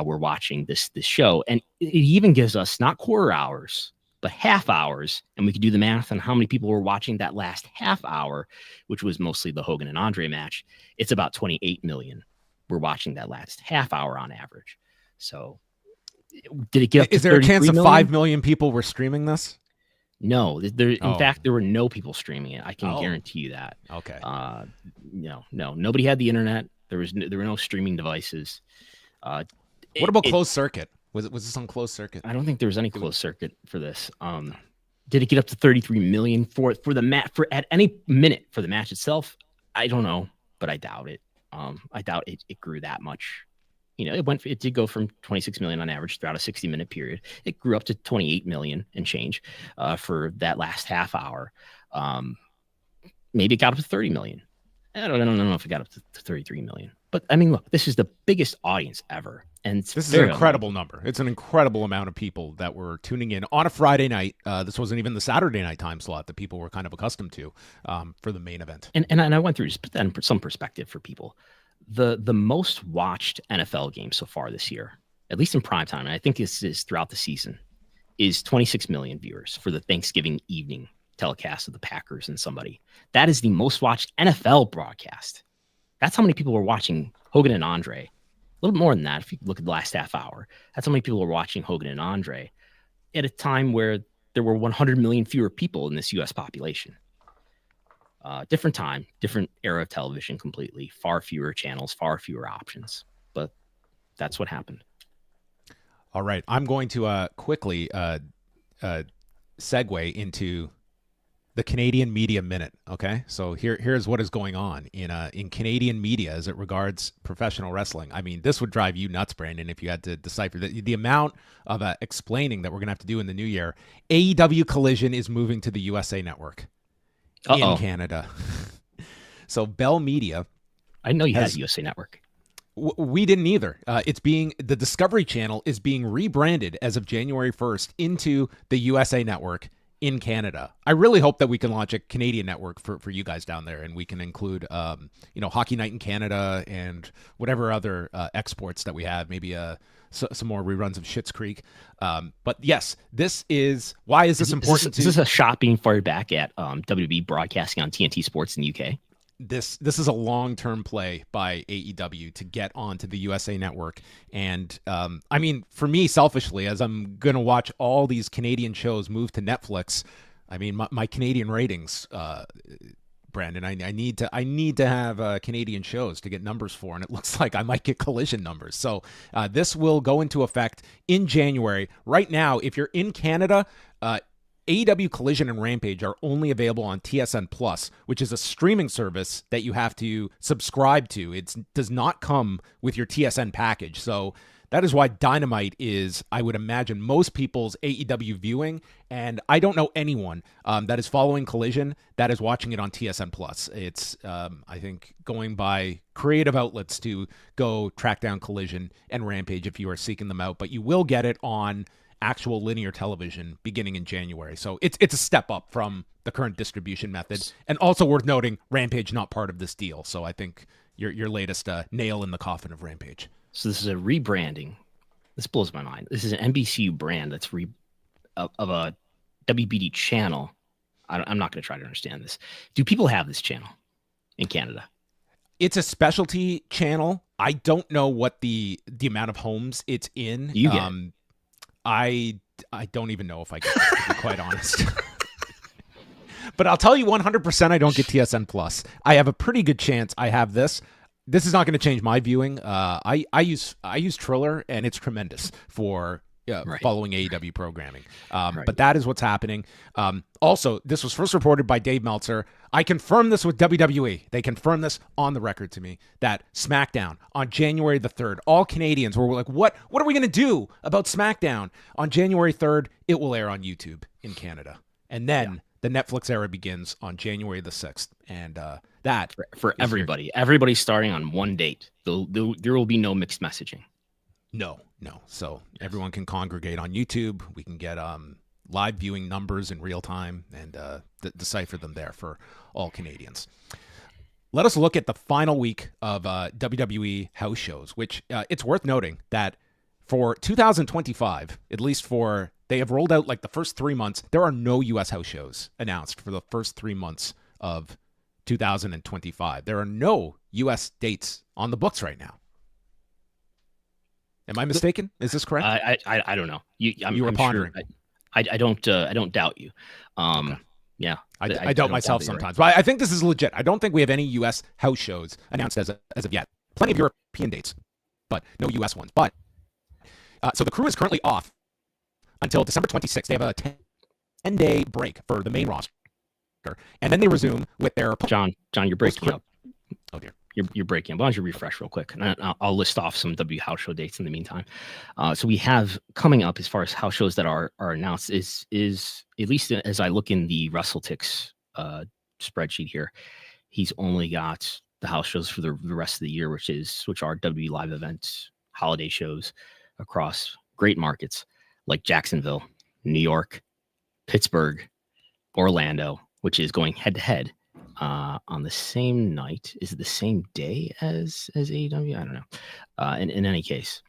We're watching this show, and it even gives us not quarter hours, but half hours, and we could do the math on how many people were watching that last half hour, which was mostly the Hogan and Andre match. It's about 28 million were watching that last half hour on average. So did it get up to Is there a chance that 5 million people were streaming this? No, in fact, there were no people streaming it. I can guarantee you that. Okay. No, nobody had the internet. There were no streaming devices. What about closed circuit? Was this on closed circuit? I don't think there was any closed circuit for this. Did it get up to 33 million for the match at any minute for the match itself? I don't know, but I doubt it. I doubt it grew that much. It did go from 26 million on average throughout a 60-minute period. It grew up to 28 million and change for that last half hour. Maybe it got up to 30 million. I don't know if it got up to 33 million. But I mean, look, this is the biggest audience ever. And this is an incredible number. It's an incredible amount of people that were tuning in on a Friday night. This wasn't even the Saturday night time slot that people were kind of accustomed to for the main event. And I went through, just put that in some perspective for people. The most watched NFL game so far this year, at least in primetime, and I think this is throughout the season, is 26 million viewers for the Thanksgiving evening telecast of the Packers and somebody. That is the most watched NFL broadcast. That's how many people were watching Hogan and Andre. A little bit more than that if you look at the last half hour. That's how many people were watching Hogan and Andre at a time where there were 100 million fewer people in this U.S. population. Different time, different era of television completely. Far fewer channels, far fewer options. But that's what happened. All right. I'm going to quickly segue into the Canadian Media Minute. Okay, so here's what is going on in Canadian media as it regards professional wrestling. I mean, this would drive you nuts, Brandon, if you had to decipher the amount of explaining that we're gonna have to do in the new year. AEW Collision is moving to the USA Network in Canada. So Bell Media. I know you had USA Network. We didn't either. The Discovery Channel is being rebranded as of January 1st into the USA Network in Canada. I really hope that we can launch a Canadian network for you guys down there, and we can include, Hockey Night in Canada and whatever other exports that we have, maybe some more reruns of Schitt's Creek. But yes, why is this important? Is this a shot being fired back at WWE broadcasting on TNT Sports in the UK? This is a long-term play by AEW to get onto the USA Network. And I mean, for me, selfishly, as I'm going to watch all these Canadian shows move to Netflix, I mean, my Canadian ratings, Brandon, I need to have Canadian shows to get numbers for, and it looks like I might get Collision numbers. So this will go into effect in January. Right now, if you're in Canada, AEW Collision and Rampage are only available on TSN Plus, which is a streaming service that you have to subscribe to. It does not come with your TSN package. So That is why Dynamite is, I would imagine, most people's AEW viewing. And I don't know anyone that is following Collision that is watching it on TSN Plus. It's, I think, going by creative outlets to go track down Collision and Rampage if you are seeking them out. But you will get it on actual linear television beginning in January. So it's a step up from the current distribution method. And also worth noting, Rampage not part of this deal. So I think your latest nail in the coffin of Rampage. So this is a rebranding. This blows my mind. This is an NBCU brand that's of a WBD channel. I'm not going to try to understand this. Do people have this channel in Canada? It's a specialty channel. I don't know what the amount of homes it's in. You get it. I don't even know if I get it, to be quite honest. But I'll tell you 100% I don't get TSN Plus. I have a pretty good chance I have this. This is not going to change my viewing. I use Triller, and it's tremendous for following AEW programming. But that is what's happening. Also, this was first reported by Dave Meltzer. I confirmed this with WWE. They confirmed this on the record to me that SmackDown on January the 3rd, all Canadians were like, what are we going to do about SmackDown? On January 3rd, it will air on YouTube in Canada. And then the Netflix era begins on January the 6th. And that for everybody. Everybody's starting on one date. There will be no mixed messaging. No. So everyone can congregate on YouTube. We can get live viewing numbers in real time and decipher them there for all Canadians. Let us look at the final week of WWE house shows, which it's worth noting that for 2025, at least they have rolled out like the first 3 months. There are no U.S. house shows announced for the first 3 months of 2025. There are no U.S. dates on the books right now. Am I mistaken? Is this correct? I don't know. You were pondering. Sure, I don't doubt you. Okay. Yeah, I doubt myself sometimes, but I think this is legit. I don't think we have any U.S. house shows announced as of yet. Plenty of European dates, but no U.S. ones. But so the crew is currently off until December 26th. They have a 10-day break for the main roster, and then they resume with their John, you're breaking up. Oh dear. You're breaking up. Why don't you refresh real quick? And I'll list off some W house show dates in the meantime. So we have coming up as far as house shows that are announced is at least as I look in the WrestleTix spreadsheet here, he's only got the house shows for the rest of the year, which are WWE live events, holiday shows across great markets like Jacksonville, New York, Pittsburgh, Orlando, which is going head to head. On the same night. Is it the same day as AEW? I don't know. In any case,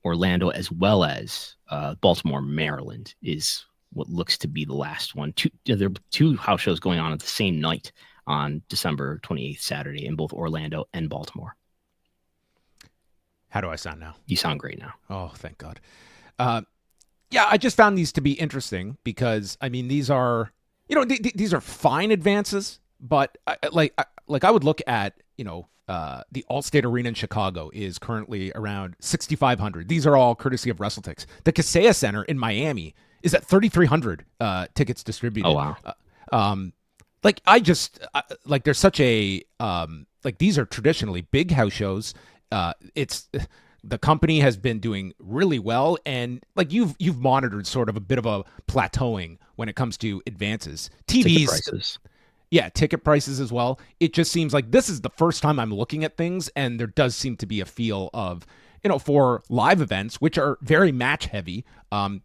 Orlando as well as Baltimore, Maryland is what looks to be the last one. There are two house shows going on at the same night on December 28th, Saturday, in both Orlando and Baltimore. How do I sound now? You sound great now. Oh, thank God. Yeah, I just found these to be interesting because, I mean, these are... these are fine advances, but I would look at, the Allstate Arena in Chicago is currently around 6,500. These are all courtesy of WrestleTix. The Kaseya Center in Miami is at 3,300 tickets distributed. Oh, wow. There's such a, these are traditionally big house shows. The company has been doing really well, and you've monitored sort of a bit of a plateauing when it comes to advances. TVs, ticket prices. Yeah, ticket prices as well. It just seems like this is the first time I'm looking at things, and there does seem to be a feel of, for live events, which are very match heavy.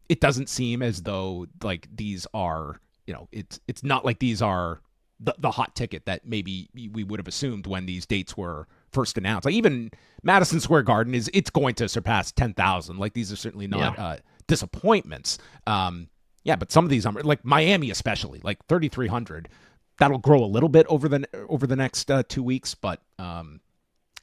It doesn't seem as though these are, it's not like these are the hot ticket that maybe we would have assumed when these dates were first announced. Even Madison Square Garden it's going to surpass 10,000. These are certainly not disappointments. But some of these like Miami especially, 3,300. That'll grow a little bit over the next 2 weeks, but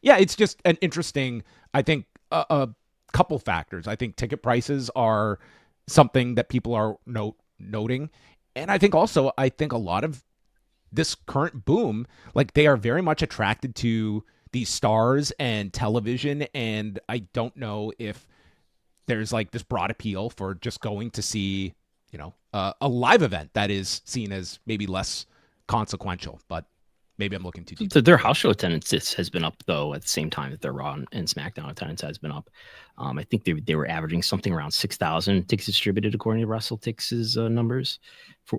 it's just an interesting. I think a couple factors. I think ticket prices are something that people are noting, and I think a lot of this current boom, they are very much attracted to these stars and television, and I don't know if there's this broad appeal for just going to see, a live event that is seen as maybe less consequential. But maybe I'm looking too deep. Their house show attendance has been up, though, at the same time that their Raw and SmackDown attendance has been up. I think they were averaging something around 6,000 tickets distributed according to Atheltic's numbers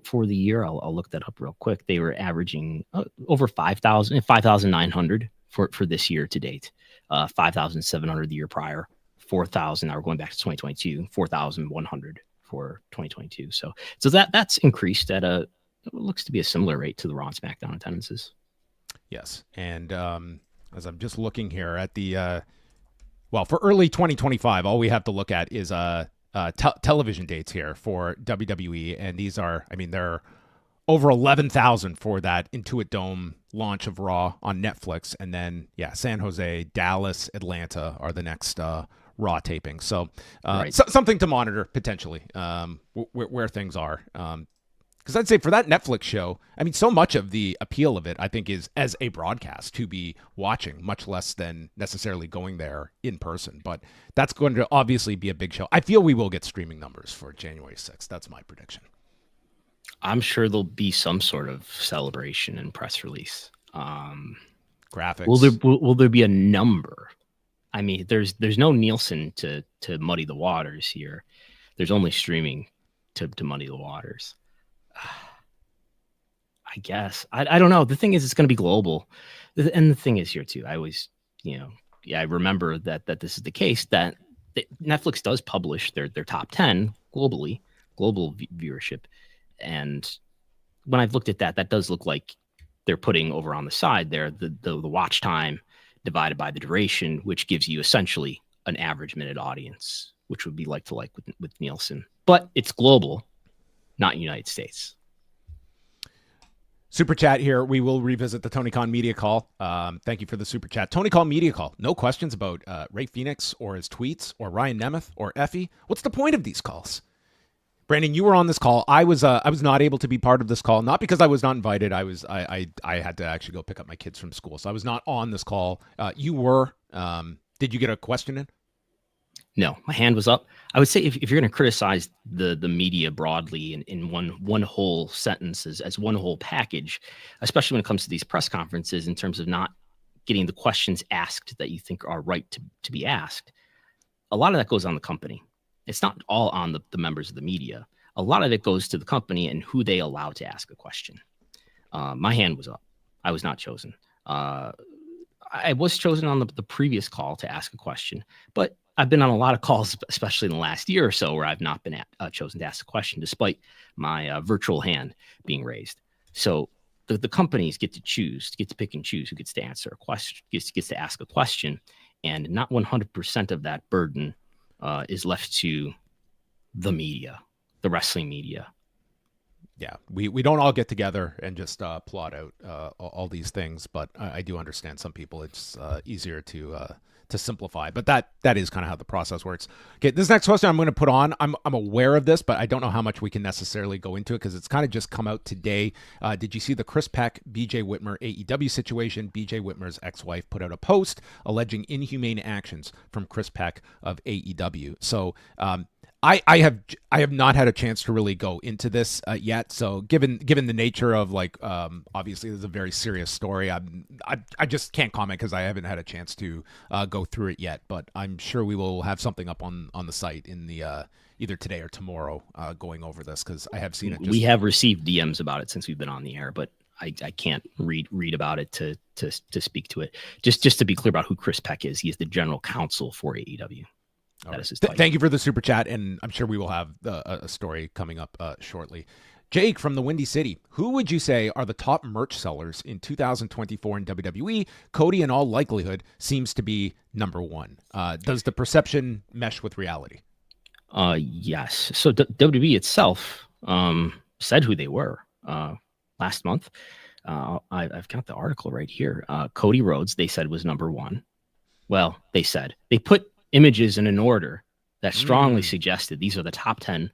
for the year. I'll look that up real quick. They were averaging over 5,900 for this year to date, 5,700 the year prior, 4,000. Now we're going back to 2022, 4,100 for 2022. So that's increased at it looks to be a similar rate to the Raw and SmackDown attendances. Yes, and as I'm just looking here at the for early 2025, all we have to look at is television dates here for WWE, and these are, there are over 11,000 for that Intuit Dome launch of Raw on Netflix, and then San Jose, Dallas, Atlanta are the next Raw taping. So, something to monitor potentially where things are. Because I'd say for that Netflix show, so much of the appeal of it, I think, is as a broadcast to be watching, much less than necessarily going there in person. But that's going to obviously be a big show. I feel we will get streaming numbers for January 6th. That's my prediction. I'm sure there'll be some sort of celebration and press release. Graphics. Will there be a number? There's no Nielsen to muddy the waters here. There's only streaming to muddy the waters. I guess. I don't know. The thing is, it's going to be global. And the thing is here too, I always, I remember that this is the case, that Netflix does publish their top 10 globally, global viewership. And when I've looked at that does look like they're putting over on the side there, the watch time divided by the duration, which gives you essentially an average minute audience, which would be like with Nielsen, but it's global, not United States. Super chat here. We will revisit the Tony Khan media call. Thank you for the super chat. Tony Khan media call. No questions about Ray Phoenix or his tweets or Ryan Nemeth or Effie. What's the point of these calls? Brandon, you were on this call. I was not able to be part of this call, not because I was not invited. I had to actually go pick up my kids from school, so I was not on this call. You were. Did you get a question in? No, my hand was up. I would say if you're going to criticize the media broadly in one whole sentence as one whole package, especially when it comes to these press conferences in terms of not getting the questions asked that you think are right to be asked, a lot of that goes on the company. It's not all on the members of the media. A lot of it goes to the company and who they allow to ask a question. My hand was up. I was not chosen. I was chosen on the previous call to ask a question, but I've been on a lot of calls, especially in the last year or so, where I've not been chosen to ask a question, despite my virtual hand being raised. So the companies get to pick and choose who gets to answer a question, gets to ask a question, and not 100% of that burden is left to the media, the wrestling media. Yeah, we don't all get together and just plot out all these things, but I do understand some people it's easier to simplify, but that is kind of how the process works. Okay, this next question I'm going to put on. I'm aware of this, but I don't know how much we can necessarily go into it because it's kind of just come out today. Did you see the Chris Peck, BJ Whitmer AEW situation? BJ Whitmer's ex-wife put out a post alleging inhumane actions from Chris Peck of AEW. So I have not had a chance to really go into this yet. So given the nature of obviously this is a very serious story, I just can't comment because I haven't had a chance to go through it yet. But I'm sure we will have something up on the site in the either today or tomorrow going over this because I have seen it. We have received DMs about it since we've been on the air, but I can't read about it to speak to it. Just to be clear about who Chris Peck is, he is the general counsel for AEW. Right. Thank you for the super chat, and I'm sure we will have a story coming up shortly. Jake from the Windy City, who would you say are the top merch sellers in 2024 in WWE? Cody, in all likelihood, seems to be number one. Does the perception mesh with reality? Yes. So WWE itself said who they were last month. I've got the article right here. Cody Rhodes, they said, was number one. Well, they put images in an order that strongly suggested these are the top 10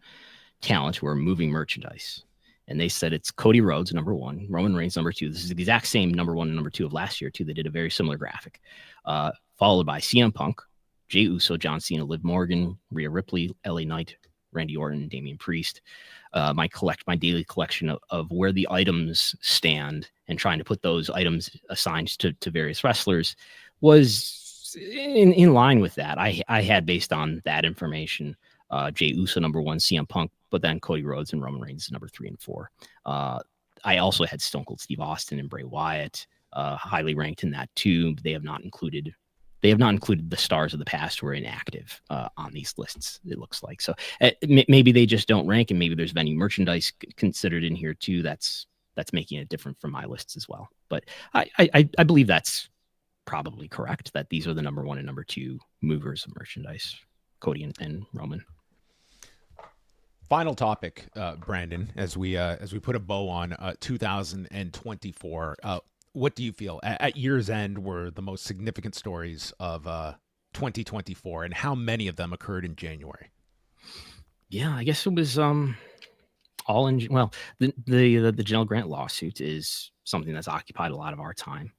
talent who are moving merchandise. And they said it's Cody Rhodes, number one, Roman Reigns, number two. This is the exact same number one and number two of last year, too. They did a very similar graphic. Followed by CM Punk, Jey Uso, John Cena, Liv Morgan, Rhea Ripley, LA Knight, Randy Orton and Damian Priest. My daily collection of where the items stand and trying to put those items assigned to various wrestlers was in line with that. I had, based on that information, Jey Uso number 1, CM Punk, but then Cody Rhodes and Roman Reigns number 3 and 4. I also had Stone Cold Steve Austin and Bray Wyatt highly ranked in that too. They have not included the stars of the past who are inactive on these lists, it looks like. So maybe they just don't rank, and maybe there's venue merchandise considered in here too. That's making it different from my lists as well. But I believe that's probably correct, that these are the number 1 and number 2 movers of merchandise, Cody and Roman. Final topic, Brandon, as we put a bow on 2024. What do you feel at year's end were the most significant stories of 2024, and how many of them occurred in January? Yeah, I guess it was all in. Well, the Janelle Grant lawsuit is something that's occupied a lot of our time.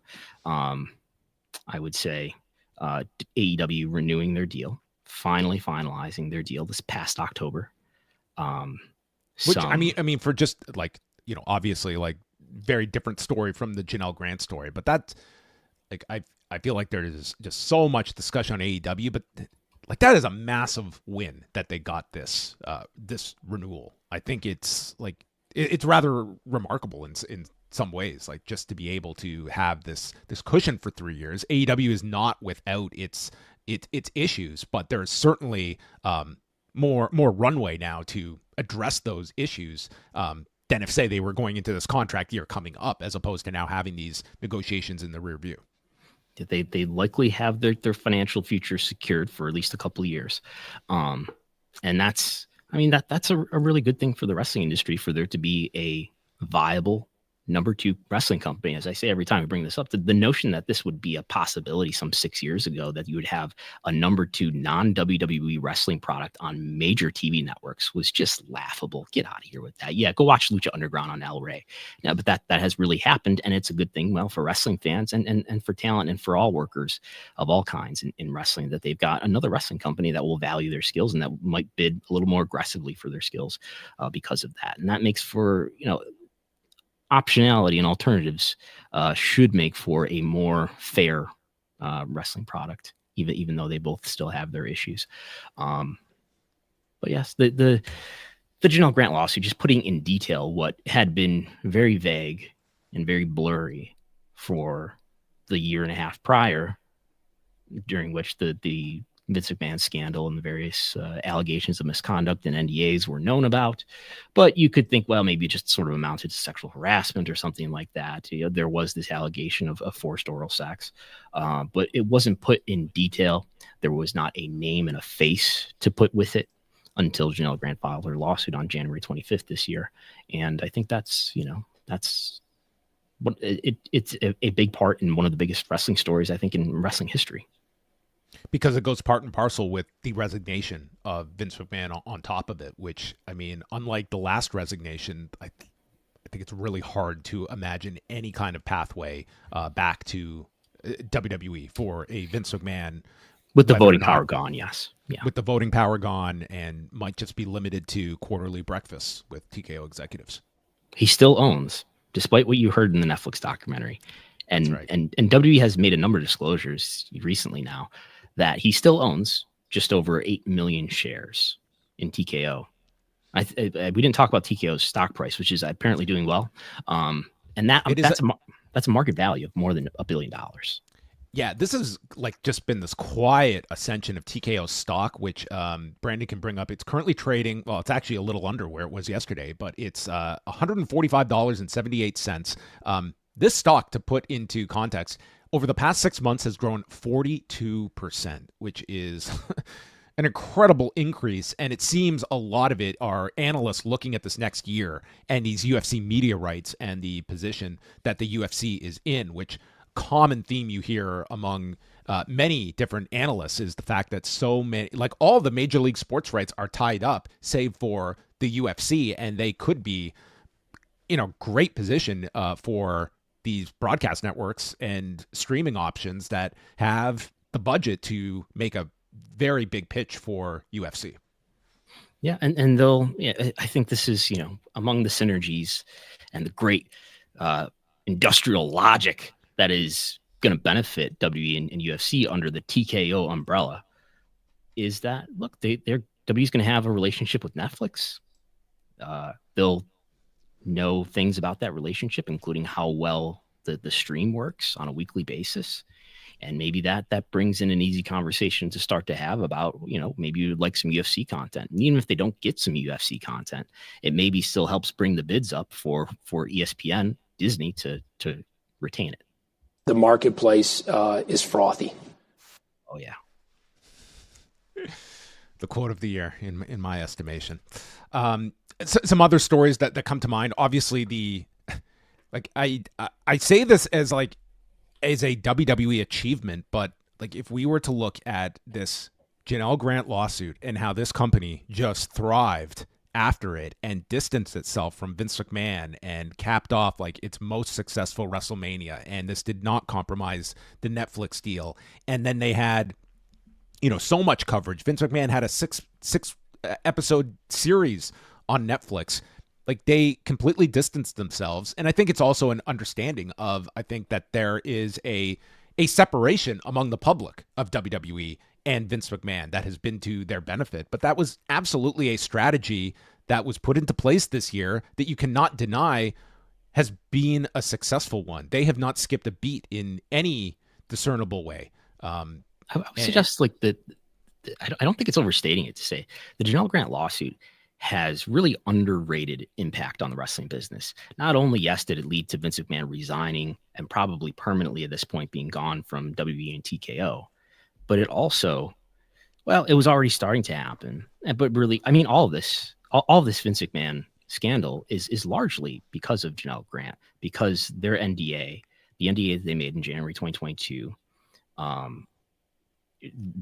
I would say AEW renewing their deal, finally finalizing their deal this past October. Which I mean, for just like, obviously, like, very different story from the Janelle Grant story, but that's like, I feel like there is just so much discussion on AEW, but like, that is a massive win that they got this renewal. I think it's like, it's rather remarkable in some ways, like, just to be able to have this cushion for 3 years. AEW is not without its issues, but there's certainly more runway now to address those issues than if, say, they were going into this contract year coming up, as opposed to now having these negotiations in the rear view. They likely have their financial future secured for at least a couple of years. And that's a really good thing for the wrestling industry, for there to be a viable number 2 wrestling company. As I say every time we bring this up, the notion that this would be a possibility some 6 years ago, that you would have a number 2 non-WWE wrestling product on major TV networks, was just laughable. Get out of here with that. Yeah, go watch Lucha Underground on El Rey. Yeah, but that has really happened, and it's a good thing, well, for wrestling fans and for talent and for all workers of all kinds in wrestling, that they've got another wrestling company that will value their skills and that might bid a little more aggressively for their skills because of that. And that makes for, optionality and alternatives should make for a more fair wrestling product, even though they both still have their issues. But yes, the Janelle Grant lawsuit, just putting in detail what had been very vague and very blurry for the year and a half prior, during which the Vince McMahon scandal and the various allegations of misconduct and NDAs were known about. But you could think, well, maybe it just sort of amounted to sexual harassment or something like that. There was this allegation of forced oral sex, but it wasn't put in detail. There was not a name and a face to put with it until Janelle Grant filed her lawsuit on January 25th this year. And I think that's what it's a big part in one of the biggest wrestling stories, I think, in wrestling history. Because it goes part and parcel with the resignation of Vince McMahon on top of it, which, I mean, unlike the last resignation, I think it's really hard to imagine any kind of pathway back to WWE for a Vince McMahon. With the voting power gone, yes. Yeah. With the voting power gone, and might just be limited to quarterly breakfasts with TKO executives. He still owns, despite what you heard in the Netflix documentary. And, right. and WWE has made a number of disclosures recently now that he still owns just over 8 million shares in TKO. We didn't talk about TKO's stock price, which is apparently doing well. And that's a market value of more than $1 billion. Yeah, this has like just been this quiet ascension of TKO stock, which Brandon can bring up. It's currently trading. Well, it's actually a little under where it was yesterday, but it's $145.78. This stock, to put into context, over the past 6 months has grown 42%, which is an incredible increase. And it seems a lot of it are analysts looking at this next year and these UFC media rights and the position that the UFC is in, which common theme you hear among many different analysts is the fact that so many, like all the major league sports rights are tied up, save for the UFC, and they could be in a great position for these broadcast networks and streaming options that have the budget to make a very big pitch for UFC. Yeah, and they'll. Yeah, I think this is among the synergies and the great industrial logic that is going to benefit WWE and UFC under the TKO umbrella. Is that look? WWE's going to have a relationship with Netflix. They'll know things about that relationship, including how well the stream works on a weekly basis. And maybe that brings in an easy conversation to start to have about, maybe you'd like some UFC content. And even if they don't get some UFC content, it maybe still helps bring the bids up for ESPN, Disney to retain it. The marketplace is frothy. Oh, yeah. The quote of the year in my estimation. Some other stories that come to mind. Obviously, I say this as a WWE achievement, but if we were to look at this Janelle Grant lawsuit and how this company just thrived after it and distanced itself from Vince McMahon and capped off its most successful WrestleMania, and this did not compromise the Netflix deal, and then they had so much coverage. Vince McMahon had a six episode series on Netflix. They completely distanced themselves. And I think it's also an understanding of, I think that there is a separation among the public of WWE and Vince McMahon that has been to their benefit. But that was absolutely a strategy that was put into place this year that you cannot deny has been a successful one. They have not skipped a beat in any discernible way. I would suggest I don't think it's overstating it to say the Janelle Grant lawsuit has really underrated impact on the wrestling business. Not only, yes, did it lead to Vince McMahon resigning and probably permanently at this point being gone from WWE and TKO, but it also, it was already starting to happen. But really, all of this Vince McMahon scandal is largely because of Janelle Grant, because their NDA, the NDA that they made in January 2022,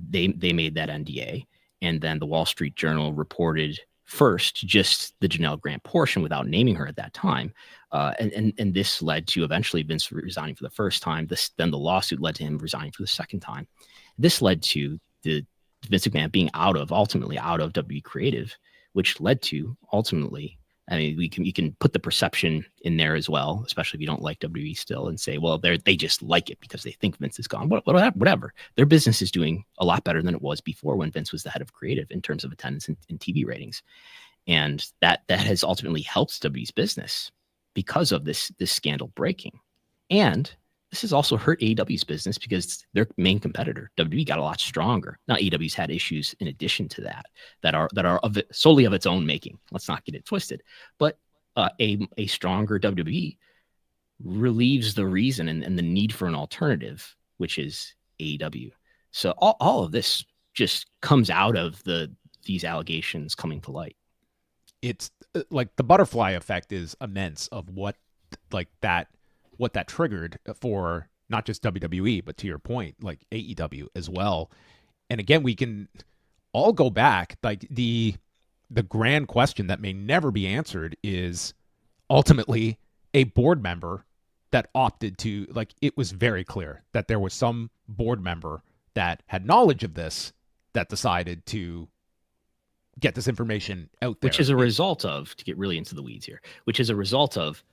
they made that NDA, and then the Wall Street Journal reported first just the Janelle Grant portion without naming her at that time, and this led to eventually Vince resigning for the first time. Then the lawsuit led to him resigning for the second time. This led to the Vince McMahon being ultimately out of WWE Creative, which led to ultimately. You can put the perception in there as well, especially if you don't like WWE still, and say, well, they just like it because they think Vince is gone. Whatever. Their business is doing a lot better than it was before when Vince was the head of creative in terms of attendance and TV ratings. And that has ultimately helped WWE's business because of this scandal breaking. And this has also hurt AEW's business because their main competitor, WWE, got a lot stronger. Now, AEW's had issues in addition to that are solely of its own making. Let's not get it twisted. But a stronger WWE relieves the reason and the need for an alternative, which is AEW. So all of this just comes out of these allegations coming to light. It's the butterfly effect is immense of what that triggered for not just WWE, but to your point, AEW as well. And again, we can all go back. The grand question that may never be answered is ultimately a board member that opted to, it was very clear that there was some board member that had knowledge of this that decided to get this information out there. Which is a result of, to get really into the weeds here, which is a result of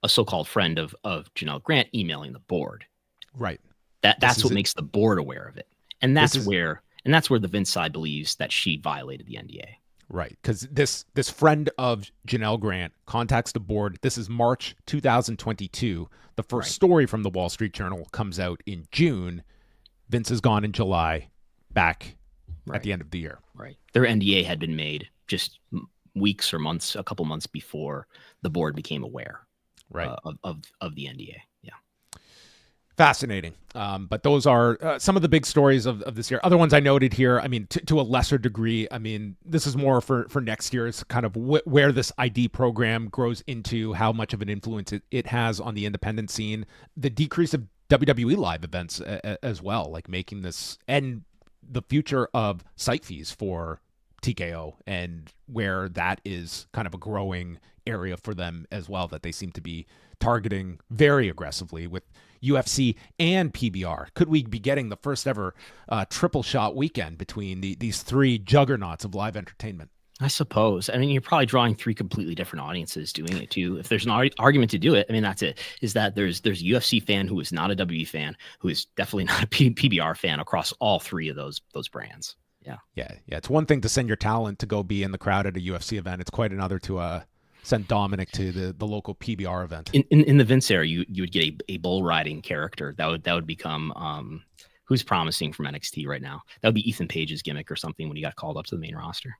a so-called friend of Janelle Grant emailing the board. Right. That's what makes the board aware of it. And that's where the Vince side believes that she violated the NDA. Right. Because this friend of Janelle Grant contacts the board. This is March 2022. The first story from the Wall Street Journal comes out in June. Vince is gone in July, back at the end of the year. Right. Their NDA had been made just weeks or months, a couple months before the board became aware. Right. Of the NDA. Yeah. Fascinating. But those are some of the big stories of this year. Other ones I noted here, to a lesser degree, this is more for next year. It's kind of where this ID program grows into, how much of an influence it has on the independent scene, the decrease of WWE live events as well, making this, and the future of site fees for TKO and where that is kind of a growing area for them as well, that they seem to be targeting very aggressively with UFC and PBR. Could we be getting the first ever triple shot weekend between these three juggernauts of live entertainment? I suppose. I mean, you're probably drawing three completely different audiences doing it too. If there's an argument to do it, I mean, that's it. Is that there's a UFC fan who is not a WWE fan, who is definitely not a PBR fan across all three of those brands. Yeah. It's one thing to send your talent to go be in the crowd at a UFC event. It's quite another to send Dominic to the local PBR event. In the Vince era, you would get a bull riding character that would become who's promising from NXT right now. That would be Ethan Page's gimmick or something when he got called up to the main roster.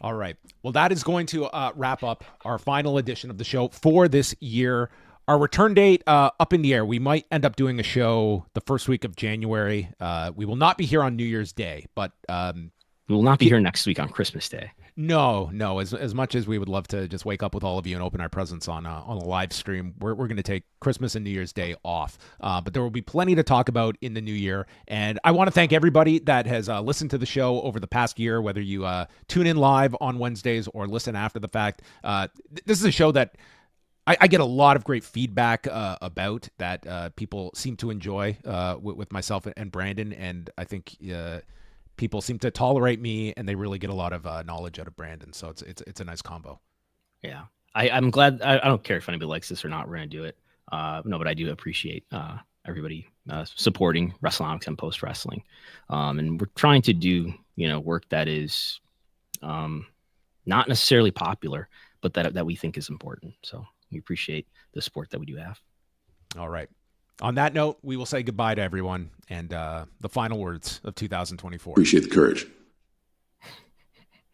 All right. Well, that is going to wrap up our final edition of the show for this year. Our return date up in the air. We might end up doing a show the first week of January. We will not be here on New Year's Day, but we will not be here next week on Christmas Day. No. As much as we would love to just wake up with all of you and open our presents on a live stream, we're going to take Christmas and New Year's Day off. But there will be plenty to talk about in the new year. And I want to thank everybody that has listened to the show over the past year, whether you tune in live on Wednesdays or listen after the fact. This is a show that I get a lot of great feedback about that people seem to enjoy with myself and Brandon. And I think people seem to tolerate me, and they really get a lot of knowledge out of Brandon. So it's a nice combo. Yeah, I'm glad. I don't care if anybody likes this or not. We're gonna do it. No, but I do appreciate everybody supporting Wrestlenomics and Post Wrestling, and we're trying to do work that is not necessarily popular, but that we think is important. So we appreciate the support that we do have. All right. On that note, we will say goodbye to everyone and the final words of 2024. Appreciate the courage.